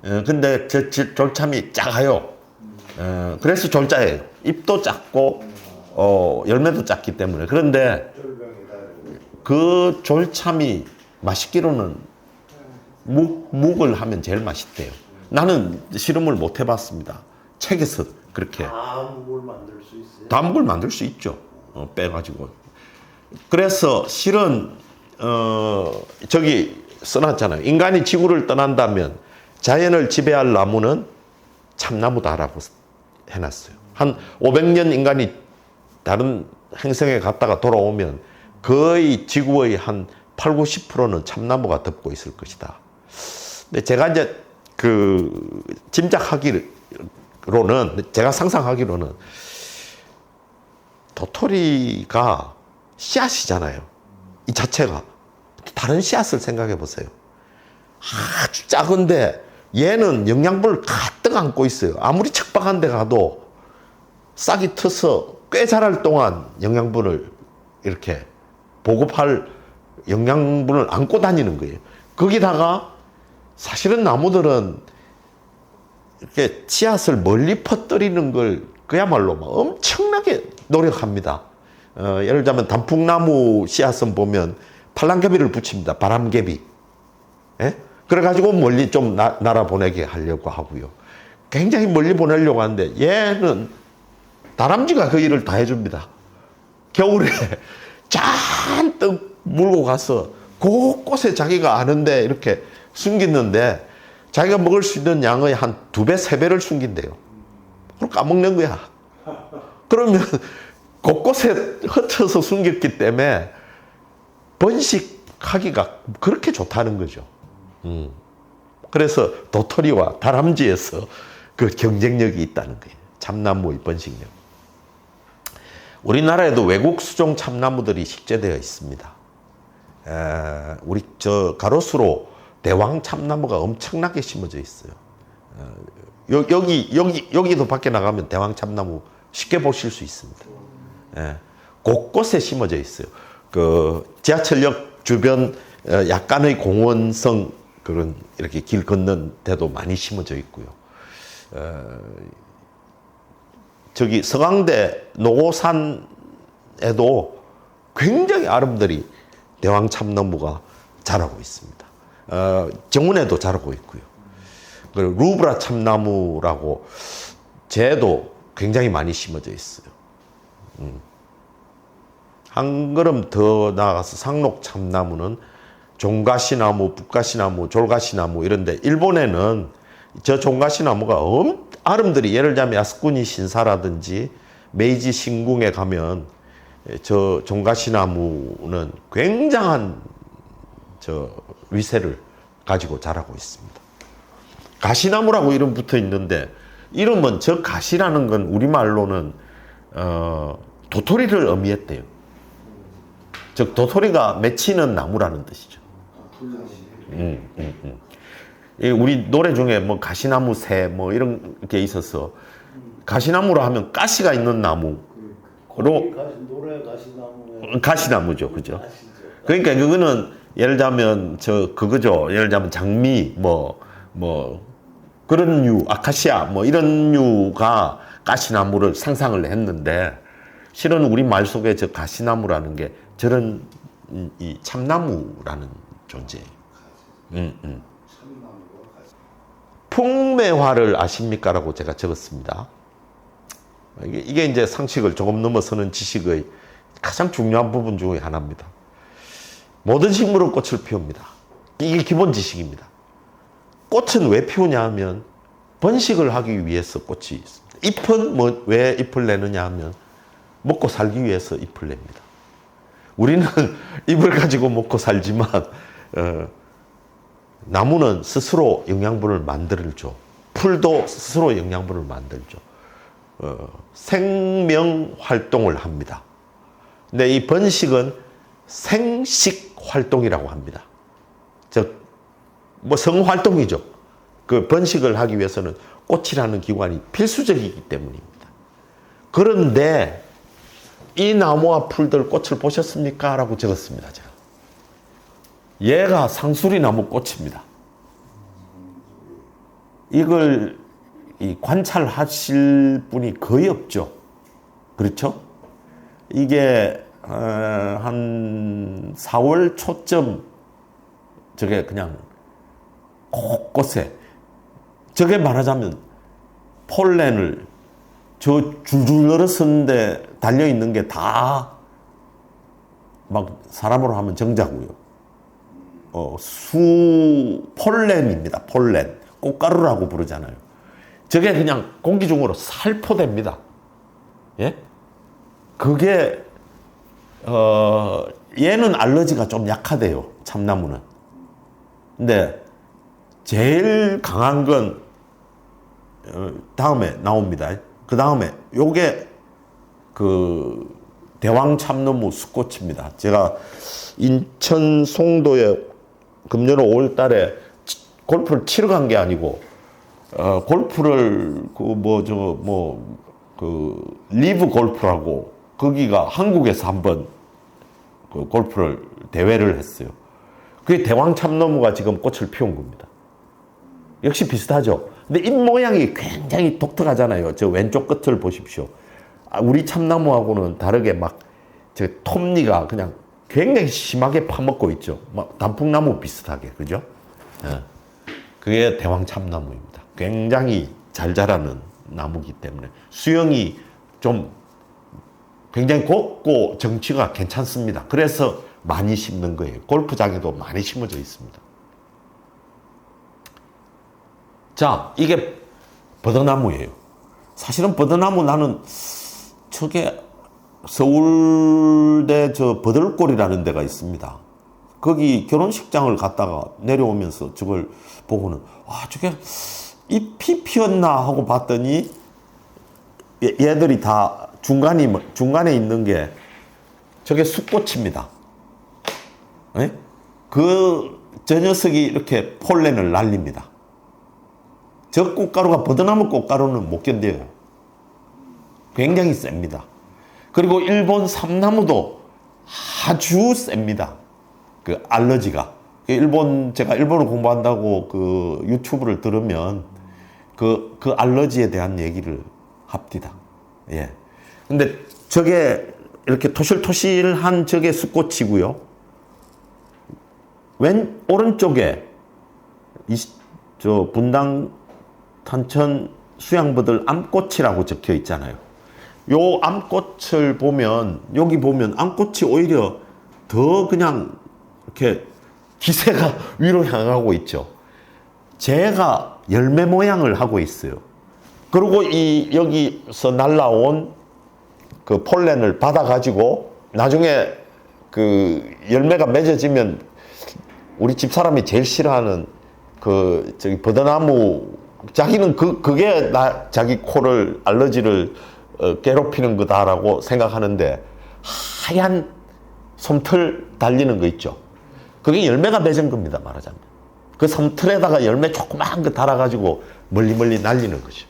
근데 저 졸참이 작아요. 그래서 졸자예요. 잎도 작고 열매도 작기 때문에. 그런데 그 졸참이 맛있기로는 묵을 하면 제일 맛있대요. 나는 실험을 못 해봤습니다. 책에서 그렇게. 묵을 만들 수 있어요? 묵을 만들 수 있죠. 빼가지고. 그래서 실은 저기 써놨잖아요. 인간이 지구를 떠난다면 자연을 지배할 나무는 참나무다라고 해놨어요. 한 500년 인간이 다른 행성에 갔다가 돌아오면 거의 지구의 한 8, 90%는 참나무가 덮고 있을 것이다. 근데 제가 이제 짐작하기로는, 제가 상상하기로는 도토리가 씨앗이잖아요. 이 자체가. 다른 씨앗을 생각해 보세요. 아주 작은데 얘는 영양분을 가득 안고 있어요. 아무리 척박한 데 가도 싹이 트서 꽤 자랄 동안 영양분을 이렇게 보급할 영양분을 안고 다니는 거예요. 거기다가 사실은 나무들은 이렇게 씨앗을 멀리 퍼뜨리는 걸 그야말로 막 엄청나게 노력합니다. 예를 들자면 단풍나무 씨앗은 보면 팔랑개비를 붙입니다. 바람개비. 예? 그래가지고 멀리 좀 날아보내게 하려고 하고요. 굉장히 멀리 보내려고 하는데 얘는 다람쥐가 그 일을 다 해줍니다. 겨울에 잔뜩 물고 가서 곳곳에 자기가 아는데 이렇게 숨기는데 자기가 먹을 수 있는 양의 한 2배, 3배를 숨긴대요. 그걸 까먹는 거야. 그러면 곳곳에 흩어서 숨겼기 때문에 번식하기가 그렇게 좋다는 거죠. 그래서 도토리와 다람쥐에서 그 경쟁력이 있다는 거예요. 참나무의 번식력. 우리나라에도 외국 수종 참나무들이 식재되어 있습니다. 우리 가로수로 대왕 참나무가 엄청나게 심어져 있어요. 여기도 밖에 나가면 대왕 참나무 쉽게 보실 수 있습니다. 곳곳에 심어져 있어요. 그 지하철역 주변 약간의 공원성 그런 이렇게 길 걷는 데도 많이 심어져 있고요. 저기 서강대 노고산에도 굉장히 아름드리 대왕참나무가 자라고 있습니다. 정문에도 자라고 있고요. 그리고 루브라 참나무라고 쟤도 굉장히 많이 심어져 있어요. 한 걸음 더 나아가서 상록 참나무는 종가시나무, 북가시나무, 졸가시나무 이런데 일본에는 저 종가시나무가 아름드리 예를 들자면 야스쿠니 신사라든지 메이지 신궁에 가면 저 종가시나무는 굉장한 저 위세를 가지고 자라고 있습니다. 가시나무라고 이름 붙어 있는데 이름은 저 가시라는 건 우리말로는 도토리를 의미했대요. 즉 도토리가 맺히는 나무라는 뜻이죠. 우리 노래 중에 뭐 가시나무 새 뭐 이런 게 있어서 가시나무로 하면 가시가 있는 나무로 노래 가시나무에 가시나무죠, 그죠? 그러니까 그거는 예를 들자면 그거죠. 예를 들자면 장미 뭐 그런 류 아카시아 뭐 이런 류가 가시나무를 상상을 했는데 실은 우리 말 속에 저 가시나무라는 게 저런 이 참나무라는 존재예요. 풍매화를 아십니까라고 제가 적었습니다. 이게 이제 상식을 조금 넘어서는 지식의 가장 중요한 부분 중에 하나입니다. 모든 식물은 꽃을 피웁니다. 이게 기본 지식입니다. 꽃은 왜 피우냐 하면 번식을 하기 위해서 꽃이 있습니다. 잎은 왜 잎을 내느냐 하면 먹고 살기 위해서 잎을 냅니다. 우리는 잎을 가지고 먹고 살지만 나무는 스스로 영양분을 만들죠. 풀도 스스로 영양분을 만들죠. 생명 활동을 합니다. 근데 이 번식은 생식 활동이라고 합니다. 즉, 성활동이죠. 그 번식을 하기 위해서는 꽃이라는 기관이 필수적이기 때문입니다. 그런데 이 나무와 풀들 꽃을 보셨습니까? 라고 적었습니다, 제가. 얘가 상수리 나무 꽃입니다. 이걸 관찰하실 분이 거의 없죠. 그렇죠? 이게 한 4월 초쯤 저게 그냥 곳곳에 저게 말하자면 폴렌을 저 줄줄 늘어서는데 달려있는 게 다 막 사람으로 하면 정자고요. 폴렌입니다. 폴렌. 꽃가루라고 부르잖아요. 저게 그냥 공기 중으로 살포됩니다. 예? 그게 얘는 알러지가 좀 약하대요. 참나무는. 근데 제일 강한 건 다음에 나옵니다. 그 다음에 요게 그 대왕참나무 수꽃입니다. 제가 인천 송도에 금년 5월 달에 골프를 치러 간 게 아니고 골프를 리브 골프라고 거기가 한국에서 한번 그 골프를 대회를 했어요. 그게 대왕참나무가 지금 꽃을 피운 겁니다. 역시 비슷하죠. 근데 잎 모양이 굉장히 독특하잖아요. 저 왼쪽 끝을 보십시오. 우리 참나무하고는 다르게 막 저 톱니가 그냥 굉장히 심하게 파먹고 있죠. 막 단풍나무 비슷하게, 그죠? 예. 그게 대왕참나무입니다. 굉장히 잘 자라는 나무기 때문에 수영이 좀 굉장히 곱고 정치가 괜찮습니다. 그래서 많이 심는 거예요. 골프장에도 많이 심어져 있습니다. 자, 이게 버드나무예요. 사실은 버드나무 나는 저게 서울대 저 버들골이라는 데가 있습니다. 거기 결혼식장을 갔다가 내려오면서 저걸 보고는 저게 잎이 피었나 하고 봤더니 얘들이 다 중간에 있는 게 저게 수꽃입니다. 네? 저 녀석이 이렇게 폴렌을 날립니다. 저 꽃가루가 버드나무 꽃가루는 못 견뎌요. 굉장히 셉니다. 그리고 일본 삼나무도 아주 셉니다. 그 알러지가 제가 일본어 공부한다고 그 유튜브를 들으면 그 알러지에 대한 얘기를 합디다. 예. 근데 저게 이렇게 토실토실한 저게 숫꽃이고요. 오른쪽에 저 분당 탄천 수양버들 암꽃이라고 적혀 있잖아요. 요 암꽃을 보면, 여기 보면 암꽃이 오히려 더 그냥 이렇게 기세가 위로 향하고 있죠. 제가 열매 모양을 하고 있어요. 그리고 여기서 날라온 그 폴렌을 받아가지고 나중에 그 열매가 맺어지면 우리 집사람이 제일 싫어하는 버드나무, 자기는 그게 자기 코를, 알러지를 괴롭히는 거다라고 생각하는데, 하얀 솜털 달리는 거 있죠. 그게 열매가 맺은 겁니다, 말하자면. 그 솜털에다가 열매 조그마한 거 달아가지고 멀리 날리는 거죠.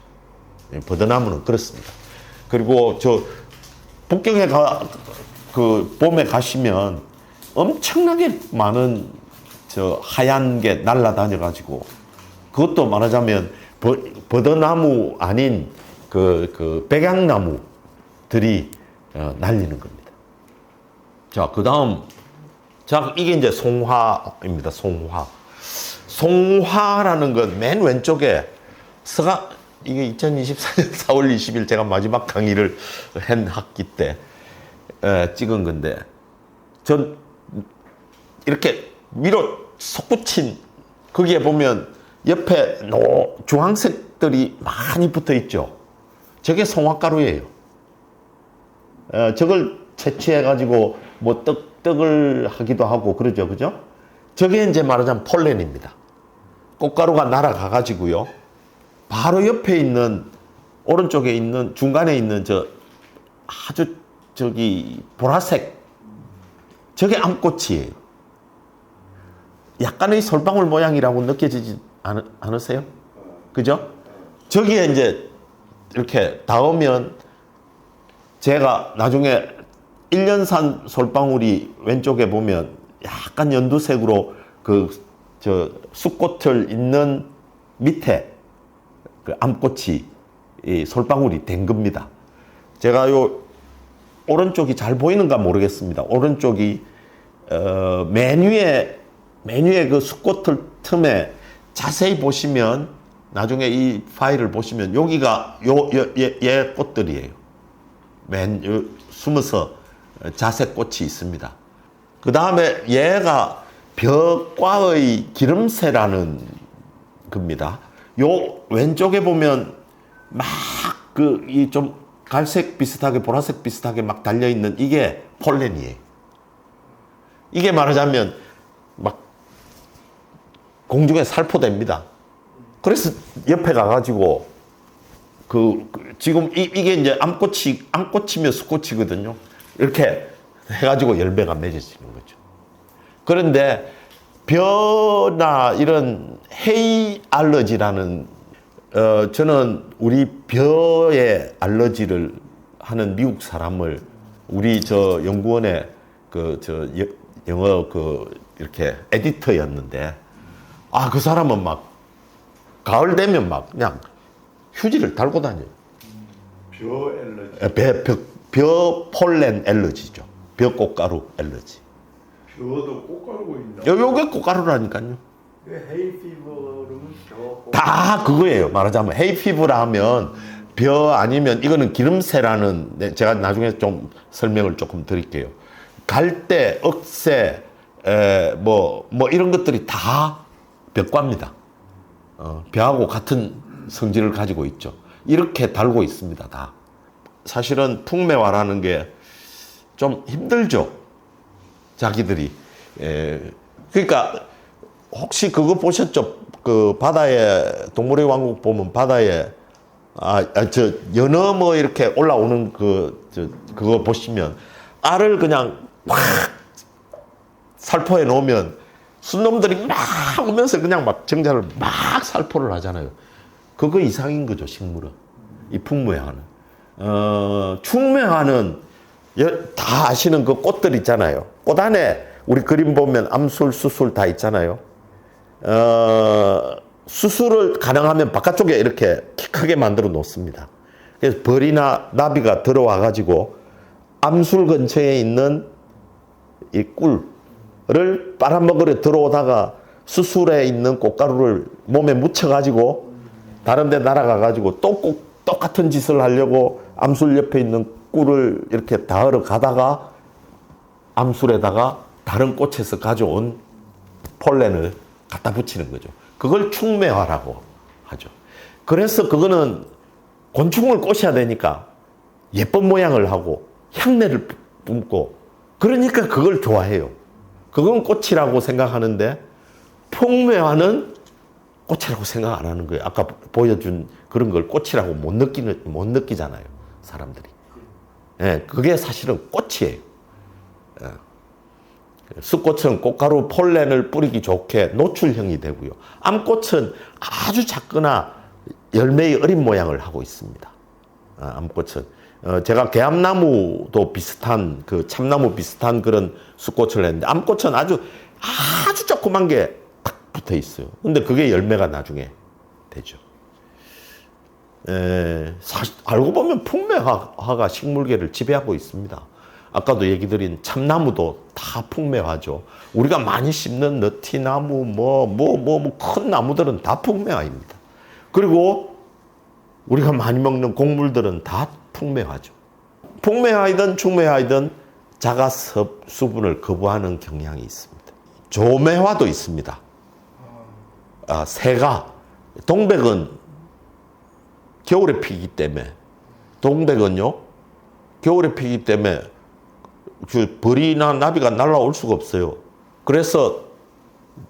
버드나무는 그렇습니다. 그리고 북경에 봄에 가시면 엄청나게 많은 하얀 게 날아다녀가지고, 그것도 말하자면 버드나무 아닌 백양나무들이 날리는 겁니다. 자, 그 다음, 이게 이제 송화입니다. 송화라는 건 맨 왼쪽에 이게 2024년 4월 20일 제가 마지막 강의를 한 학기 때 찍은 건데, 전 이렇게 위로 솟구친, 거기에 보면 옆에 주황색들이 많이 붙어 있죠. 저게 송화가루예요. 저걸 채취해가지고 뭐 떡을 하기도 하고 그러죠. 그죠? 저게 이제 말하자면 폴렌입니다. 꽃가루가 날아가가지고요. 바로 옆에 있는, 오른쪽에 있는, 중간에 있는 아주 보라색, 저게 암꽃이에요. 약간의 솔방울 모양이라고 느껴지지 않으세요? 그죠? 저기에 이제 이렇게 닿으면, 제가 나중에 1년산 솔방울이 왼쪽에 보면 약간 연두색으로 숫꽃을 있는 밑에 그 암꽃이 솔방울이 된 겁니다. 제가 오른쪽이 잘 보이는가 모르겠습니다. 오른쪽이 맨 위에 그 숫꽃을 틈에 자세히 보시면, 나중에 이 파일을 보시면 여기가 얘 꽃들이에요. 숨어서 자색 꽃이 있습니다. 그 다음에 얘가 벼과의 기름새라는 겁니다. 요 왼쪽에 보면 막 좀 갈색 비슷하게, 보라색 비슷하게 막 달려있는 이게 폴렌이에요. 이게 말하자면 막 공중에 살포됩니다. 그래서 옆에 가가지고 지금 이게 이제 암꽃이며 수꽃이거든요. 이렇게 해가지고 열매가 맺어지는 거죠. 그런데 벼나 이런 헤이 알러지라는, 저는 우리 벼에 알러지를 하는 미국 사람을 우리 연구원의 영어 이렇게 에디터였는데, 그 사람은 막 가을 되면 막 그냥 휴지를 달고 다녀요. 벼 알러지. 벼 폴렌 알러지죠. 벼 꽃가루 알러지. 벼도 꽃가루가 있나? 요게 꽃가루라니까요. 헤이 피버는 벼. 다 그거예요. 말하자면 헤이 피부라 하면 벼, 아니면 이거는 기름새라는, 제가 나중에 좀 설명을 조금 드릴게요. 갈대, 억새, 뭐 이런 것들이 다 벼과입니다. 벼하고 같은 성질을 가지고 있죠. 이렇게 달고 있습니다, 다. 사실은 풍매화라는 게 좀 힘들죠, 자기들이. 그러니까 혹시 그거 보셨죠? 그 바다에, 동물의 왕국 보면 바다에 연어 뭐 이렇게 올라오는 그거 보시면 알을 그냥 확 살포해 놓으면 순놈들이 막 오면서 그냥 막 정자를 막 살포를 하잖아요. 그거 이상인 거죠, 식물은. 이 풍매화는. 충매화는 다 아시는 그 꽃들 있잖아요. 꽃 안에 우리 그림 보면 암술, 수술 다 있잖아요. 수술을 가능하면 바깥쪽에 이렇게 키 크게 만들어 놓습니다. 그래서 벌이나 나비가 들어와 가지고 암술 근처에 있는 이 꿀을 빨아먹으러 들어오다가 수술에 있는 꽃가루를 몸에 묻혀 가지고 다른 데 날아가 가지고 또 똑같은 짓을 하려고 암술 옆에 있는 꿀을 이렇게 닿으러 가다가 암술에다가 다른 꽃에서 가져온 폴렌을 갖다 붙이는 거죠. 그걸 충매화라고 하죠. 그래서 그거는 곤충을 꼬셔야 되니까 예쁜 모양을 하고 향내를 뿜고 그러니까 그걸 좋아해요. 그건 꽃이라고 생각하는데 풍매화는 꽃이라고 생각 안 하는 거예요. 아까 보여준 그런 걸 꽃이라고 못 느끼잖아요. 사람들이. 예, 그게 사실은 꽃이에요. 예. 숫꽃은 꽃가루 폴렌을 뿌리기 좋게 노출형이 되고요. 암꽃은 아주 작거나 열매의 어린 모양을 하고 있습니다. 암꽃은. 제가 개암나무도 비슷한, 그 참나무 비슷한 그런 숫꽃을 했는데, 암꽃은 아주 조그만 게 딱 붙어 있어요. 근데 그게 열매가 나중에 되죠. 사실 알고 보면 풍매화가 식물계를 지배하고 있습니다. 아까도 얘기 드린 참나무도 다 풍매화죠. 우리가 많이 심는 너티나무, 큰 나무들은 다 풍매화입니다. 그리고 우리가 많이 먹는 곡물들은 다 풍매화죠. 풍매화이든 충매화이든 자가 수분을 거부하는 경향이 있습니다. 조매화도 있습니다. 새가, 동백은 겨울에 피기 때문에, 동백은요, 겨울에 피기 때문에 벌이나 나비가 날아올 수가 없어요. 그래서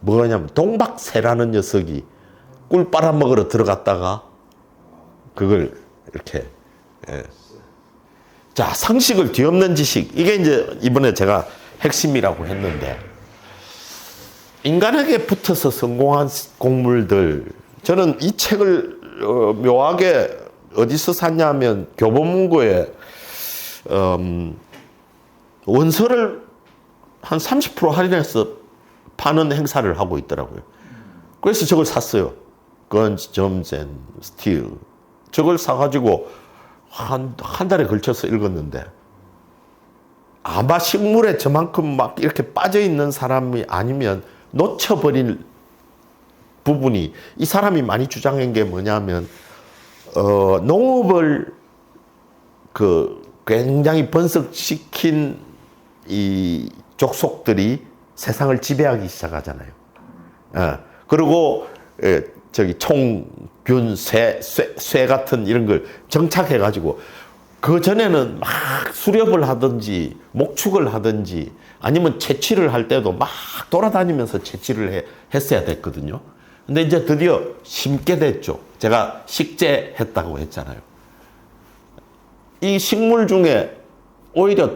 뭐냐면 동박새라는 녀석이 꿀 빨아먹으러 들어갔다가 그걸 이렇게 자, 상식을 뒤엎는 지식, 이게 이제 이번에 제가 핵심이라고 했는데, 인간에게 붙어서 성공한 곡물들, 저는 이 책을 묘하게 어디서 샀냐면 교보문고에 원서를 한 30% 할인해서 파는 행사를 하고 있더라고요. 그래서 저걸 샀어요. 건즈, 점즈 앤 스틸. 저걸 사가지고 한 달에 걸쳐서 읽었는데, 아마 식물에 저만큼 막 이렇게 빠져 있는 사람이 아니면 놓쳐버릴 부분이, 이 사람이 많이 주장한 게 뭐냐면, 농업을 굉장히 번성시킨 이 족속들이 세상을 지배하기 시작하잖아요. 그리고 총, 균, 쇠 같은 이런 걸 정착해가지고, 그 전에는 막 수렵을 하든지 목축을 하든지 아니면 채취를 할 때도 막 돌아다니면서 채취를 했어야 됐거든요. 근데 이제 드디어 심게 됐죠. 제가 식재했다고 했잖아요. 이 식물 중에 오히려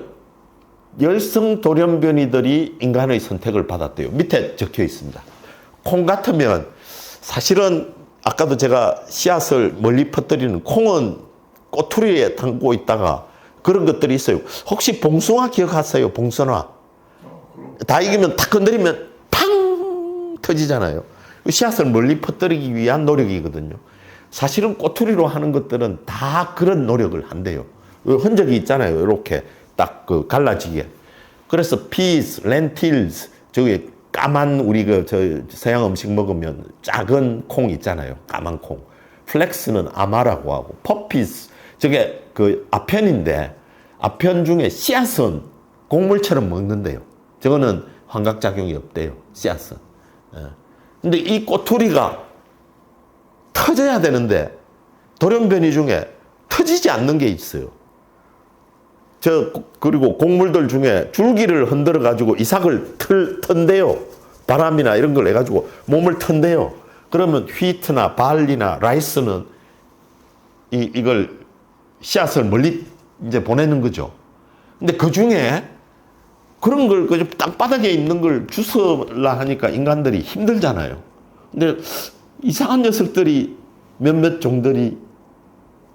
열성 돌연변이들이 인간의 선택을 받았대요. 밑에 적혀 있습니다. 콩 같으면 사실은 아까도 제가 씨앗을 멀리 퍼뜨리는, 콩은 꼬투리에 담고 있다가 그런 것들이 있어요. 혹시 봉숭아 기억하세요? 봉숭아. 다 익으면 탁 건드리면 팡 터지잖아요. 씨앗을 멀리 퍼뜨리기 위한 노력이거든요. 사실은 꼬투리로 하는 것들은 다 그런 노력을 한대요. 흔적이 있잖아요. 이렇게 딱 갈라지게. 그래서 peas, lentils, 저기 까만, 우리 서양 음식 먹으면 작은 콩 있잖아요. 까만 콩. 플렉스는 아마라고 하고, poppies, 저게 아편인데, 아편 중에 씨앗은 곡물처럼 먹는데요. 저거는 환각작용이 없대요. 씨앗은. 근데 이 꼬투리가 터져야 되는데, 돌연변이 중에 터지지 않는 게 있어요. 그리고 곡물들 중에 줄기를 흔들어 가지고 이삭을 턴대요. 바람이나 이런 걸 해가지고 몸을 턴대요. 그러면 휘트나 발리나 라이스는 이걸 씨앗을 멀리 이제 보내는 거죠. 근데 그 중에 그런 걸 땅바닥에 있는 걸 주워라 하니까 인간들이 힘들잖아요. 근데 이상한 녀석들이 몇몇 종들이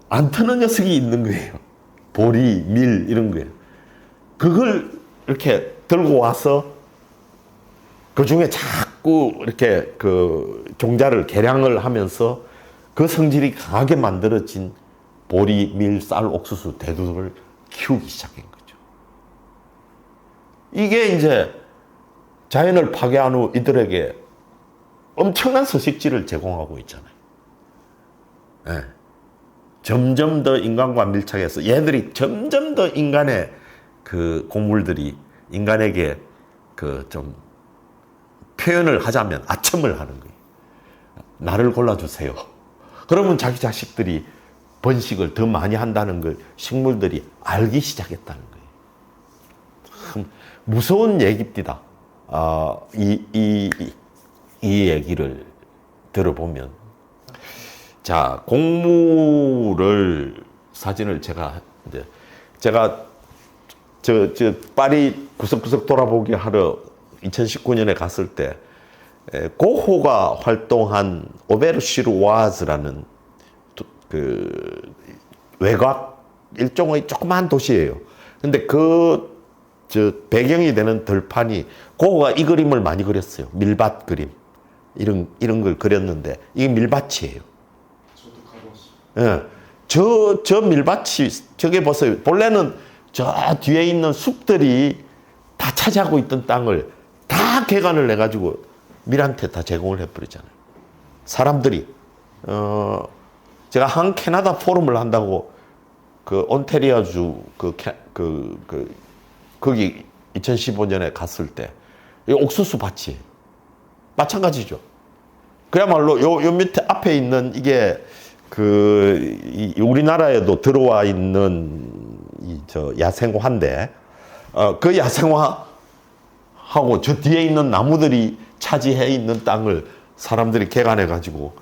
안 트는 녀석이 있는 거예요. 보리, 밀 이런 거예요. 그걸 이렇게 들고 와서 그 중에 자꾸 이렇게 그 종자를 개량을 하면서 그 성질이 강하게 만들어진 보리, 밀, 쌀, 옥수수, 대두를 키우기 시작한 거죠. 이게 이제 자연을 파괴한 후 이들에게 엄청난 서식지를 제공하고 있잖아요. 네. 점점 더 인간과 밀착해서 얘들이 점점 더 인간의 그 곡물들이 인간에게 그 좀 표현을 하자면 아첨을 하는 거예요. 나를 골라주세요. 그러면 자기 자식들이 번식을 더 많이 한다는 걸 식물들이 알기 시작했다는 거예요. 참 무서운 얘기입니다. 이 얘기를 들어보면. 자, 곡물을 사진을 제가 저 파리 구석구석 돌아보기 하러 2019년에 갔을 때 고호가 활동한 오베르시르와즈라는 그 외곽 일종의 조그마한 도시예요. 근데 저 배경이 되는 들판이 고호가 이 그림을 많이 그렸어요. 밀밭 그림 이런 걸 그렸는데 이게 밀밭이에요. 저도 가봤어요. 예, 저 밀밭이 저게 보세요. 본래는 저 뒤에 있는 숲들이 다 차지하고 있던 땅을 다 개간을 해가지고 밀한테 다 제공을 해버리잖아요. 사람들이 제가 한 캐나다 포럼을 한다고 그 온태리아주 거기 2015년에 갔을 때 이 옥수수 밭이 마찬가지죠. 그야말로 요 밑에 앞에 있는 이게 우리나라에도 들어와 있는 저 야생화인데 그 야생화하고 저 뒤에 있는 나무들이 차지해 있는 땅을 사람들이 개간해 가지고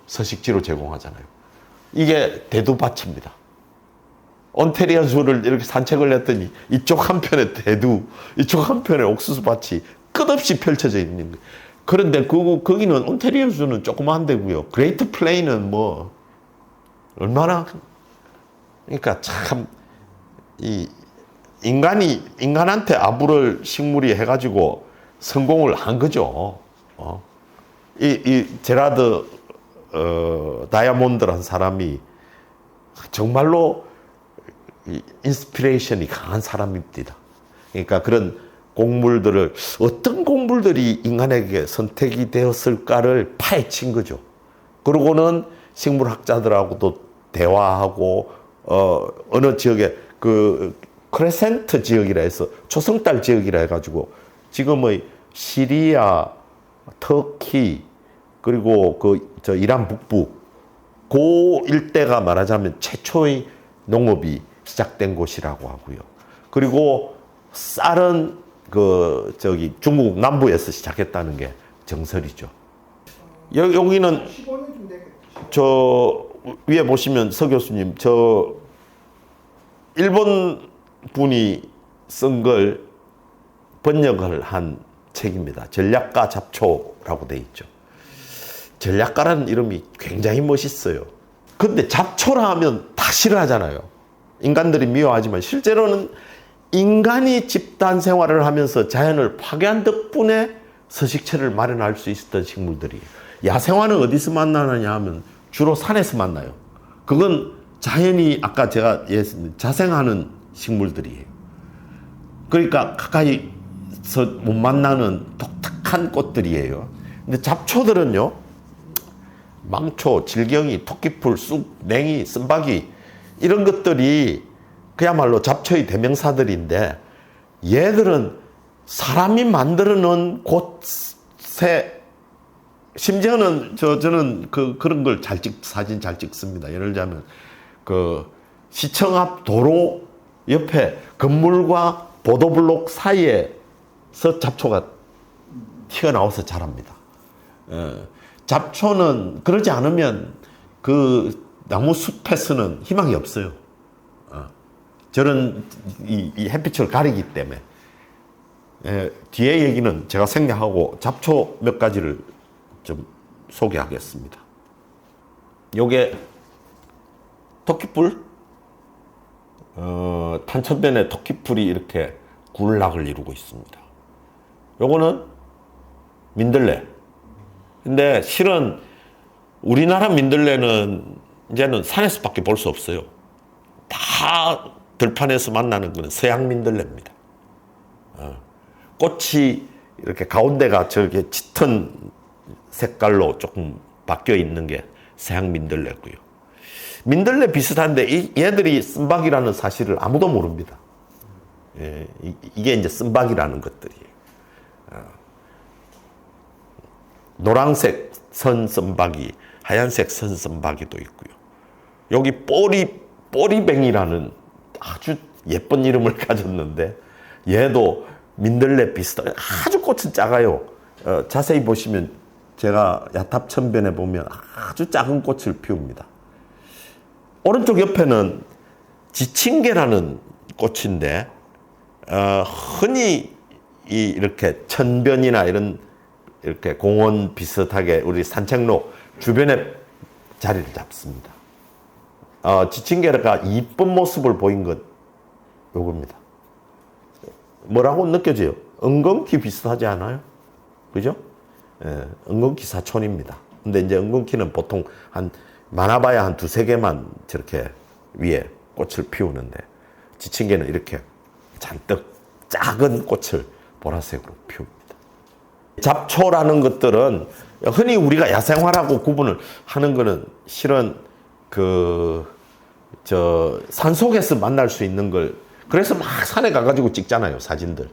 서식지로 제공하잖아요. 이게 대두밭입니다. 온태리아주를 이렇게 산책을 했더니 이쪽 한편에 대두, 이쪽 한편에 옥수수밭이 끝없이 펼쳐져 있는 거예요. 그런데 거기는 온태리아주는 조그만 데고요. 그레이트 플레인은 뭐 얼마나, 그러니까 참 이 인간한테 아부를 식물이 해가지고 성공을 한 거죠. 이 제라드 다이아몬드라는 사람이 정말로 인스피레이션이 강한 사람입니다. 그러니까 그런 곡물들을 어떤 곡물들이 인간에게 선택이 되었을까를 파헤친 거죠. 그러고는 식물학자들하고도 대화하고 어느 지역에 그 크레센트 지역이라 해서 초승달 지역이라 해가지고 지금의 시리아, 터키 그리고 저 이란 북부 그 일대가 말하자면 최초의 농업이 시작된 곳이라고 하고요. 그리고 쌀은 중국 남부에서 시작했다는 게 정설이죠. 여기는 15년쯤 됐겠죠. 저 위에 보시면 서 교수님 저 일본 분이 쓴 걸 번역을 한 책입니다. 전략가 잡초라고 돼 있죠. 전략가라는 이름이 굉장히 멋있어요. 근데 잡초라 하면 다 싫어하잖아요. 인간들이 미워하지만 실제로는 인간이 집단 생활을 하면서 자연을 파괴한 덕분에 서식처를 마련할 수 있었던 식물들이에요. 야생화는 어디서 만나느냐 하면 주로 산에서 만나요. 그건 자연이 아까 제가 자생하는 식물들이에요. 그러니까 가까이서 못 만나는 독특한 꽃들이에요. 근데 잡초들은요, 망초, 질경이, 토끼풀, 쑥, 냉이, 쓴바귀 이런 것들이 그야말로 잡초의 대명사들인데 얘들은 사람이 만들어 놓은 곳에 심지어는 저는 그런 걸 사진 잘 찍습니다. 예를 들자면 시청 앞 도로 옆에 건물과 보도블록 사이에서 잡초가 튀어나와서 자랍니다. 잡초는 그러지 않으면 그 나무 숲에서는 희망이 없어요. 저런 이 햇빛을 가리기 때문에. 뒤에 얘기는 제가 생략하고 잡초 몇 가지를 좀 소개하겠습니다. 요게 토끼풀, 탄천변에 토끼풀이 이렇게 군락을 이루고 있습니다. 요거는 민들레. 근데 실은 우리나라 민들레는 이제는 산에서밖에 볼 수 없어요. 다 들판에서 만나는 거는 서양 민들레입니다. 꽃이 이렇게 가운데가 저게 짙은 색깔로 조금 바뀌어 있는 게 서양 민들레고요. 민들레 비슷한데 얘들이 쓴박이라는 사실을 아무도 모릅니다. 예, 이게 이제 쓴박이라는 것들이에요. 노란색 선 쓴박이, 하얀색 선 쓴박이도 있고요. 여기 뽀리뱅이라는 아주 예쁜 이름을 가졌는데 얘도 민들레 비슷하게 아주 꽃은 작아요. 자세히 보시면 제가 야탑천변에 보면 아주 작은 꽃을 피웁니다. 오른쪽 옆에는 지친개라는 꽃인데 흔히 이렇게 천변이나 이렇게 공원 비슷하게 우리 산책로 주변에 자리를 잡습니다. 지친개가 이쁜 모습을 보인 것 요겁니다. 뭐라고 느껴져요? 은근키 비슷하지 않아요? 그죠? 예, 은근키 사촌입니다. 근데 이제 은근키는 보통 많아봐야 한 두세 개만 저렇게 위에 꽃을 피우는데 지친개는 이렇게 잔뜩 작은 꽃을 보라색으로 피웁니다. 잡초라는 것들은 흔히 우리가 야생화라고 구분을 하는 거는 실은 산속에서 만날 수 있는 걸 그래서 막 산에 가가지고 찍잖아요, 사진들.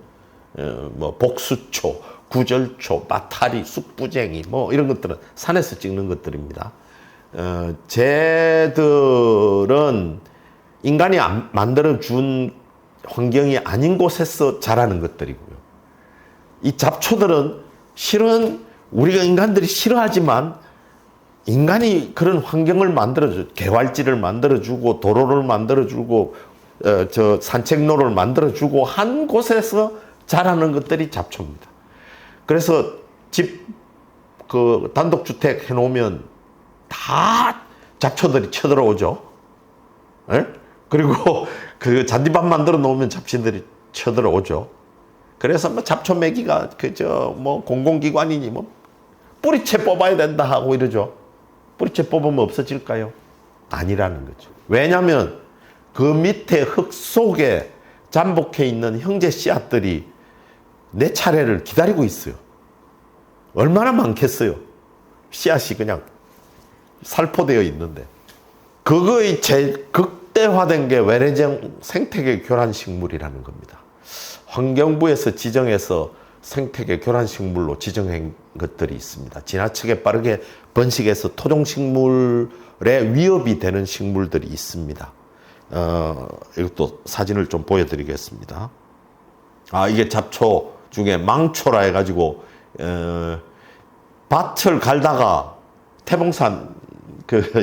뭐 복수초, 구절초, 마타리, 쑥부쟁이 뭐 이런 것들은 산에서 찍는 것들입니다. 쟤들은 인간이 만들어준 환경이 아닌 곳에서 자라는 것들이고요. 이 잡초들은 실은 우리가 인간들이 싫어하지만 인간이 그런 환경을 만들어주고 개활지를 만들어주고 도로를 만들어주고 산책로를 만들어주고 한 곳에서 자라는 것들이 잡초입니다. 그래서 단독주택 해놓으면 다 잡초들이 쳐들어오죠. 에? 그리고 그 잔디밭 만들어 놓으면 잡초들이 쳐들어오죠. 그래서 뭐 잡초 매기가 공공기관이니 뿌리채 뽑아야 된다 하고 이러죠. 뿌리채 뽑으면 없어질까요? 아니라는 거죠. 왜냐하면 그 밑에 흙 속에 잠복해 있는 형제 씨앗들이 내 차례를 기다리고 있어요. 얼마나 많겠어요. 씨앗이 그냥 살포되어 있는데. 그거의 극대화된 게 외래종 생태계 교란식물이라는 겁니다. 환경부에서 지정해서 생태계 교란식물로 지정한 것들이 있습니다. 지나치게 빠르게 번식해서 토종식물에 위협이 되는 식물들이 있습니다. 이것도 사진을 좀 보여드리겠습니다. 이게 잡초 중에 망초라 해가지고 밭을 갈다가 태봉산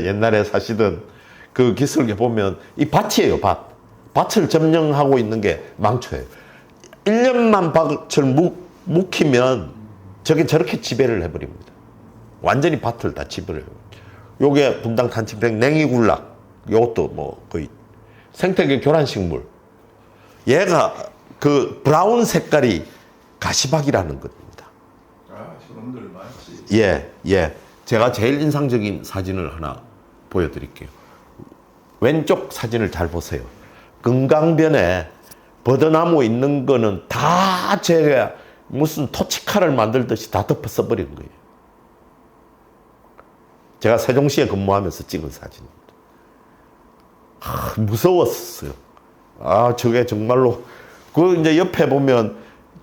옛날에 사시던 그 기슭에 보면 이 밭이에요, 밭. 밭을 점령하고 있는 게 망초예요. 1년만 밭을 묵히면 저게 저렇게 지배를 해버립니다. 완전히 밭을 다 지배를 해요. 요게 분당 탄침백 냉이굴락, 요것도 거의 생태계 교란식물. 얘가 그 브라운 색깔이 가시박이라는 겁니다. 저놈들 많지. 예. 제가 제일 인상적인 사진을 하나 보여드릴게요. 왼쪽 사진을 잘 보세요. 금강변에 버드나무 있는 거는 다 제가 무슨 토치칼을 만들듯이 다 덮어 써버린 거예요. 제가 세종시에 근무하면서 찍은 사진입니다. 무서웠어요. 저게 정말로 이제 옆에 보면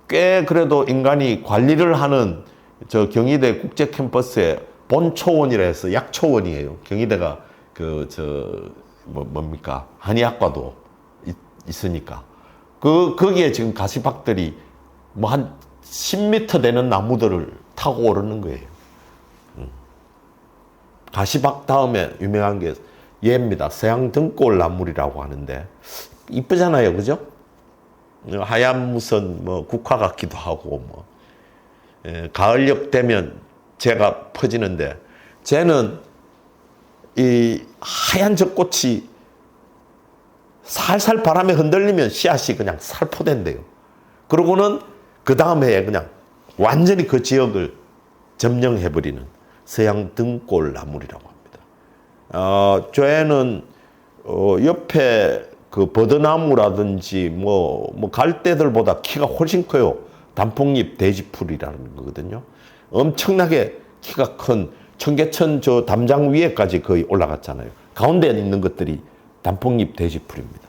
꽤 그래도 인간이 관리를 하는 저 경희대 국제 캠퍼스에 본초원이라 해서 약초원이에요. 경희대가 뭡니까? 한의학과도 있으니까. 거기에 지금 가시박들이 한 10m 되는 나무들을 타고 오르는 거예요. 가시박 다음에 유명한 게 얘입니다. 서양 등골 나물이라고 하는데 이쁘잖아요, 그죠? 하얀 무슨 국화 같기도 하고 가을녘 되면 재가 퍼지는데 쟤는 이 하얀 저 꽃이 살살 바람에 흔들리면 씨앗이 그냥 살포된대요. 그러고는 그 다음 해에 그냥 완전히 그 지역을 점령해버리는 서양 등골 나물이라고 합니다. 저에는 옆에 그 버드나무라든지 뭐 갈대들보다 키가 훨씬 커요. 단풍잎 돼지풀이라는 거거든요. 엄청나게 키가 큰 청계천 저 담장 위에까지 거의 올라갔잖아요. 가운데 있는 것들이 단풍잎 돼지풀입니다.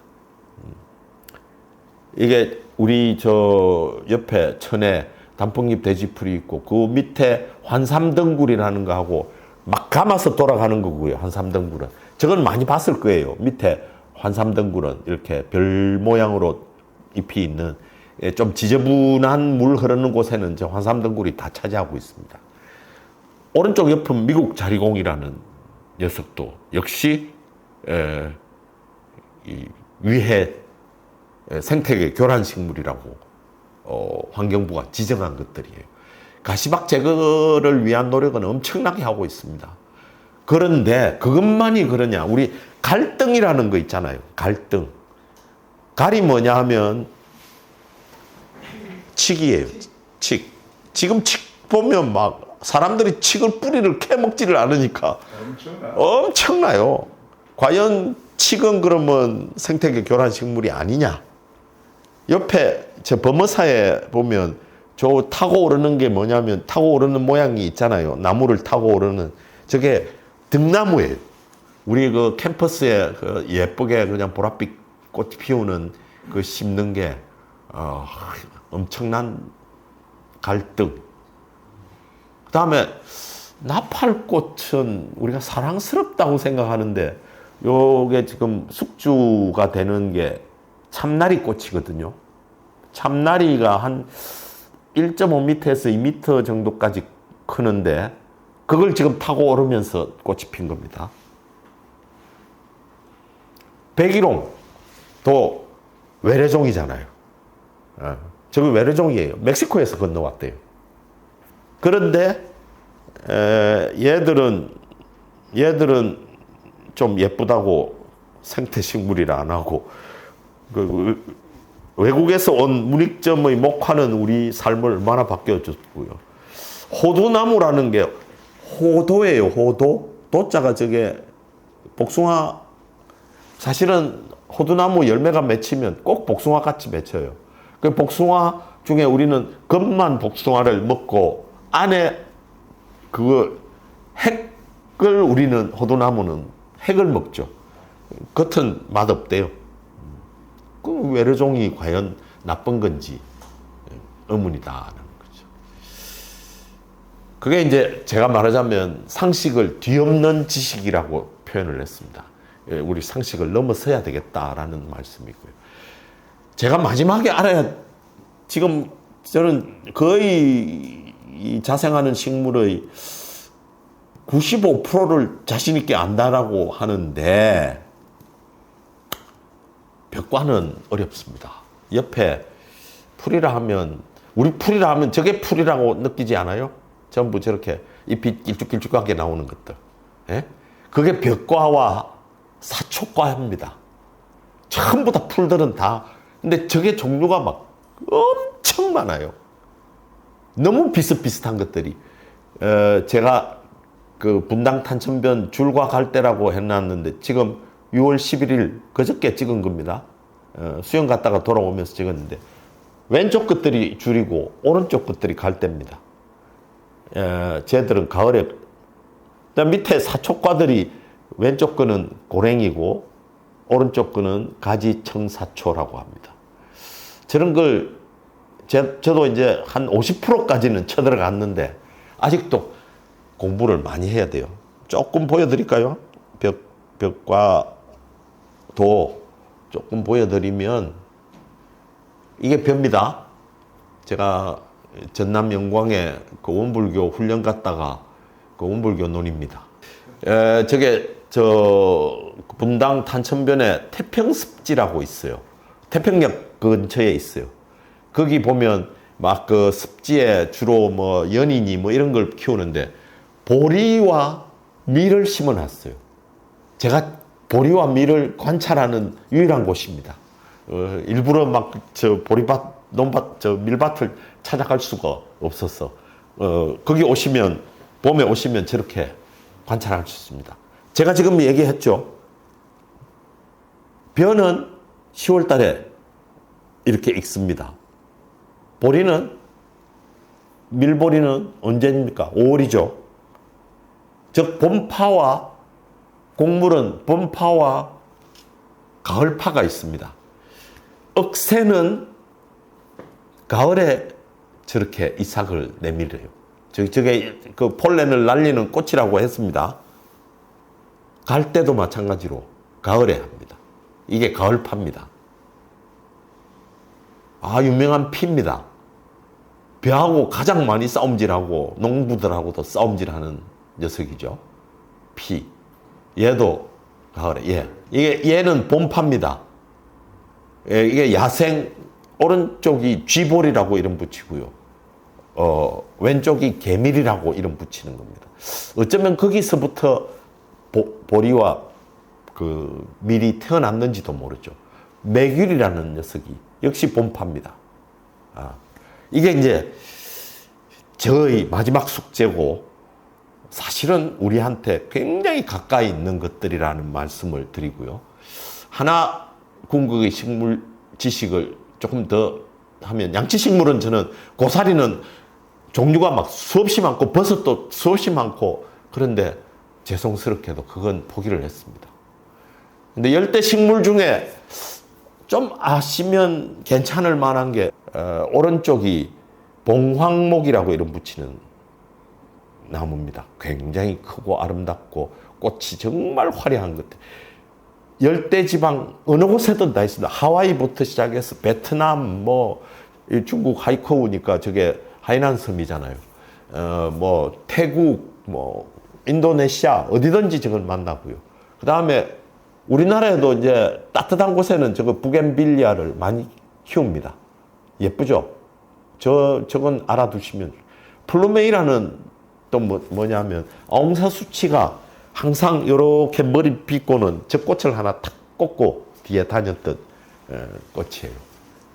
이게 우리 저 옆에 천에 단풍잎 돼지풀이 있고 그 밑에 환삼덩굴이라는 거하고 막 감아서 돌아가는 거고요. 환삼덩굴은 저건 많이 봤을 거예요. 밑에 환삼덩굴은 이렇게 별 모양으로 잎이 있는 좀 지저분한 물 흐르는 곳에는 이제 환삼덩굴이 다 차지하고 있습니다. 오른쪽 옆은 미국 자리공이라는 녀석도 역시 이 위해 생태계 교란식물이라고 환경부가 지정한 것들이에요. 가시박 제거를 위한 노력은 엄청나게 하고 있습니다. 그런데 그것만이 그러냐? 우리 갈등이라는 거 있잖아요. 갈등. 갈이 뭐냐 하면 칡이에요. 칡. 지금 칡 보면 막 사람들이 칡을 뿌리를 캐먹지를 않으니까 엄청나요. 과연 칡은 그러면 생태계 교란식물이 아니냐? 옆에 저 범어사에 보면 저 타고 오르는 게 뭐냐면 타고 오르는 모양이 있잖아요. 나무를 타고 오르는 저게 등나무예요. 우리 그 캠퍼스에 그 예쁘게 그냥 보랏빛 꽃 피우는 그 심는 게 엄청난 갈등. 그 다음에 나팔꽃은 우리가 사랑스럽다고 생각하는데 요게 지금 숙주가 되는 게 참나리 꽃이거든요. 참나리가 한 1.5m에서 2m 정도까지 크는데 그걸 지금 타고 오르면서 꽃이 핀 겁니다. 백일홍도 외래종이잖아요. 저거 외래종이에요. 멕시코에서 건너왔대요. 그런데 얘들은 좀 예쁘다고 생태식물이라 안 하고 그 외국에서 온 문익점의 목화는 우리 삶을 얼마나 바뀌어줬고요. 호두나무라는 게 호도예요. 호도. 도자가 저게 복숭아. 사실은 호두나무 열매가 맺히면 꼭 복숭아 같이 맺혀요. 그 복숭아 중에 우리는 겉만 복숭아를 먹고 안에 그거 핵을 우리는 호두나무는 핵을 먹죠. 겉은 맛없대요. 그 외래종이 과연 나쁜 건지 의문이다라는 거죠. 그게 이제 제가 말하자면 상식을 뒤엎는 지식이라고 표현을 했습니다. 우리 상식을 넘어서야 되겠다라는 말씀이고요. 제가 마지막에 알아야 지금 저는 거의 이 자생하는 식물의 95%를 자신 있게 안다라고 하는데 벽과는 어렵습니다. 옆에 풀이라 하면 우리 풀이라 하면 저게 풀이라고 느끼지 않아요? 전부 저렇게 잎이 길쭉길쭉하게 나오는 것들. 예? 그게 벽과와 사촉과입니다. 전부 다 풀들은 다. 근데 저게 종류가 막 엄청 많아요. 너무 비슷비슷한 것들이. 제가 그 분당 탄천변 줄과 갈대라고 해놨는데 지금 6월 11일 그저께 찍은 겁니다. 수영 갔다가 돌아오면서 찍었는데 왼쪽 것들이 줄이고 오른쪽 것들이 갈대입니다. 쟤들은 가을에 밑에 사촉과들이 왼쪽 거는 고랭이고 오른쪽 거는 가지청사초라고 합니다. 저런 걸 저도 이제 한 50%까지는 쳐들어갔는데 아직도 공부를 많이 해야 돼요. 조금 보여드릴까요? 벽과도 조금 보여드리면 이게 벼입니다. 제가 전남 영광에 그 원불교 훈련 갔다가 그 원불교 논입니다. 저게 저 분당 탄천변에 태평습지라고 있어요. 태평역 근처에 있어요. 거기 보면 막 그 습지에 주로 뭐 연인이 뭐 이런 걸 키우는데 보리와 밀을 심어놨어요. 제가 보리와 밀을 관찰하는 유일한 곳입니다. 일부러 막 저 보리밭, 논밭, 저 밀밭을 찾아갈 수가 없어서 거기 오시면, 봄에 오시면 저렇게 관찰할 수 있습니다. 제가 지금 얘기했죠. 벼는 10월 달에 이렇게 익습니다. 보리는, 밀보리는 언제입니까? 5월이죠. 즉, 봄파와, 곡물은 봄파와 가을파가 있습니다. 억새는 가을에 저렇게 이삭을 내밀어요. 저게 그 폴렌을 날리는 꽃이라고 했습니다. 갈대도 마찬가지로 가을에 합니다. 이게 가을파입니다. 유명한 피입니다. 벼하고 가장 많이 싸움질하고 농부들하고도 싸움질하는 녀석이죠. 피. 얘도 가을에. 얘는 봄파입니다. 이게 야생, 오른쪽이 쥐볼이라고 이름 붙이고요. 왼쪽이 개밀이라고 이름 붙이는 겁니다. 어쩌면 거기서부터 보리와 그 밀이 태어났는지도 모르죠. 매귤이라는 녀석이 역시 봄파입니다. 이게 이제 저의 마지막 숙제고 사실은 우리한테 굉장히 가까이 있는 것들이라는 말씀을 드리고요. 하나 궁극의 식물 지식을 조금 더 하면, 양치식물은 저는 고사리는 종류가 막 수없이 많고 버섯도 수없이 많고, 그런데 죄송스럽게도 그건 포기를 했습니다. 근데 열대 식물 중에 좀 아시면 괜찮을 만한 게 오른쪽이 봉황목이라고 이름 붙이는 나무입니다. 굉장히 크고 아름답고 꽃이 정말 화려한 것들. 열대지방 어느 곳에든 다 있습니다. 하와이부터 시작해서 베트남, 중국 하이코우니까 저게 하이난 섬이잖아요. 태국, 인도네시아 어디든지 저걸 만나고요. 그 다음에 우리나라에도 이제 따뜻한 곳에는 저거 부겐빌리아를 많이 키웁니다. 예쁘죠? 저건 알아두시면. 플루메이라는 또 뭐냐면 엉사수치가 항상 이렇게 머리 빗고는 저 꽃을 하나 탁 꽂고 뒤에 다녔던 꽃이에요.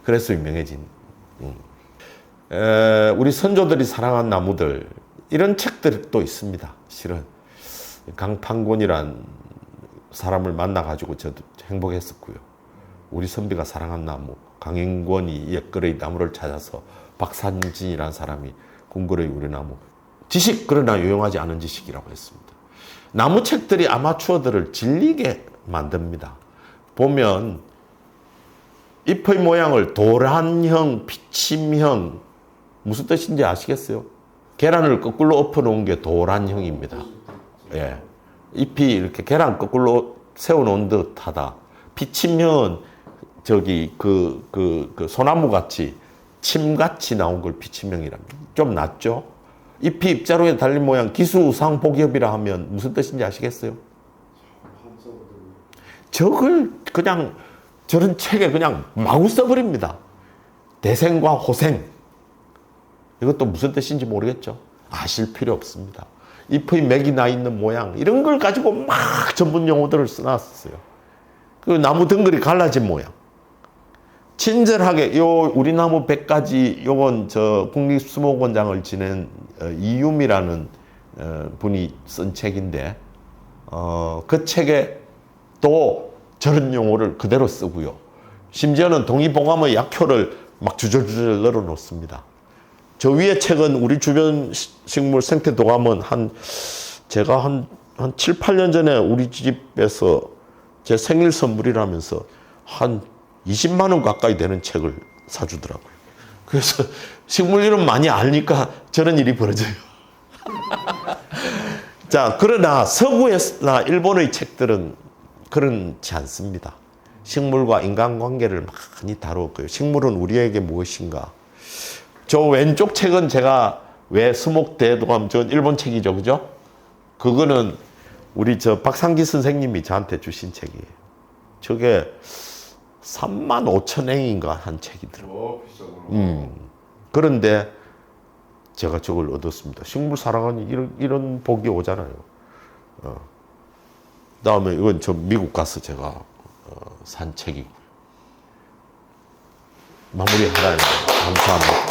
그래서 유명해진. 우리 선조들이 사랑한 나무들, 이런 책들이 또 있습니다. 실은 강판곤이란 사람을 만나가지고 저도 행복했었고요. 우리 선비가 사랑한 나무, 강인권이 옛거의 나무를 찾아서 박산진이라는 사람이 궁궐의 우리 나무, 지식 그러나 유용하지 않은 지식이라고 했습니다. 나무 책들이 아마추어들을 질리게 만듭니다. 보면 잎의 모양을 도란형, 피침형, 무슨 뜻인지 아시겠어요? 계란을 거꾸로 엎어놓은 게 도란형입니다. 예. 잎이 이렇게 계란 거꾸로 세워놓은 듯하다. 피침형은 저기 그 소나무 같이 침같이 나온 걸 피침형이랍니다. 좀 낫죠? 잎이 입자루에 달린 모양 기수상복엽이라 하면 무슨 뜻인지 아시겠어요? 저걸 그냥 저런 책에 그냥 마구 써버립니다. 대생과 호생. 이것도 무슨 뜻인지 모르겠죠? 아실 필요 없습니다. 잎의 맥이 나 있는 모양, 이런 걸 가지고 막 전문 용어들을 써놨어요. 그 나무 덩굴이 갈라진 모양. 친절하게, 우리 나무 100가지, 요건 저 국립수목원장을 지낸 이유미라는 분이 쓴 책인데, 그 책에 또 저런 용어를 그대로 쓰고요. 심지어는 동의보감의 약효를 막 주절주절 늘어 놓습니다. 저 위에 책은 우리 주변 식물 생태 도감은 제가 한 7, 8년 전에 우리 집에서 제 생일 선물이라면서 한 20만 원 가까이 되는 책을 사주더라고요. 그래서 식물 이름 많이 알니까 저런 일이 벌어져요. 자, 그러나 서구나 일본의 책들은 그렇지 않습니다. 식물과 인간관계를 많이 다루었고요. 식물은 우리에게 무엇인가. 저 왼쪽 책은 제가 왜 수목대도감, 저 일본 책이죠, 그죠? 그거는 우리 저 박상기 선생님이 저한테 주신 책이에요. 저게 35,000엔인가 한 책이더라고요. 비싸구나. 그런데 제가 저걸 얻었습니다. 식물 사랑하니 이런 복이 오잖아요. 그다음에 이건 저 미국 가서 제가 산 책이고. 마무리하라. 감사합니다.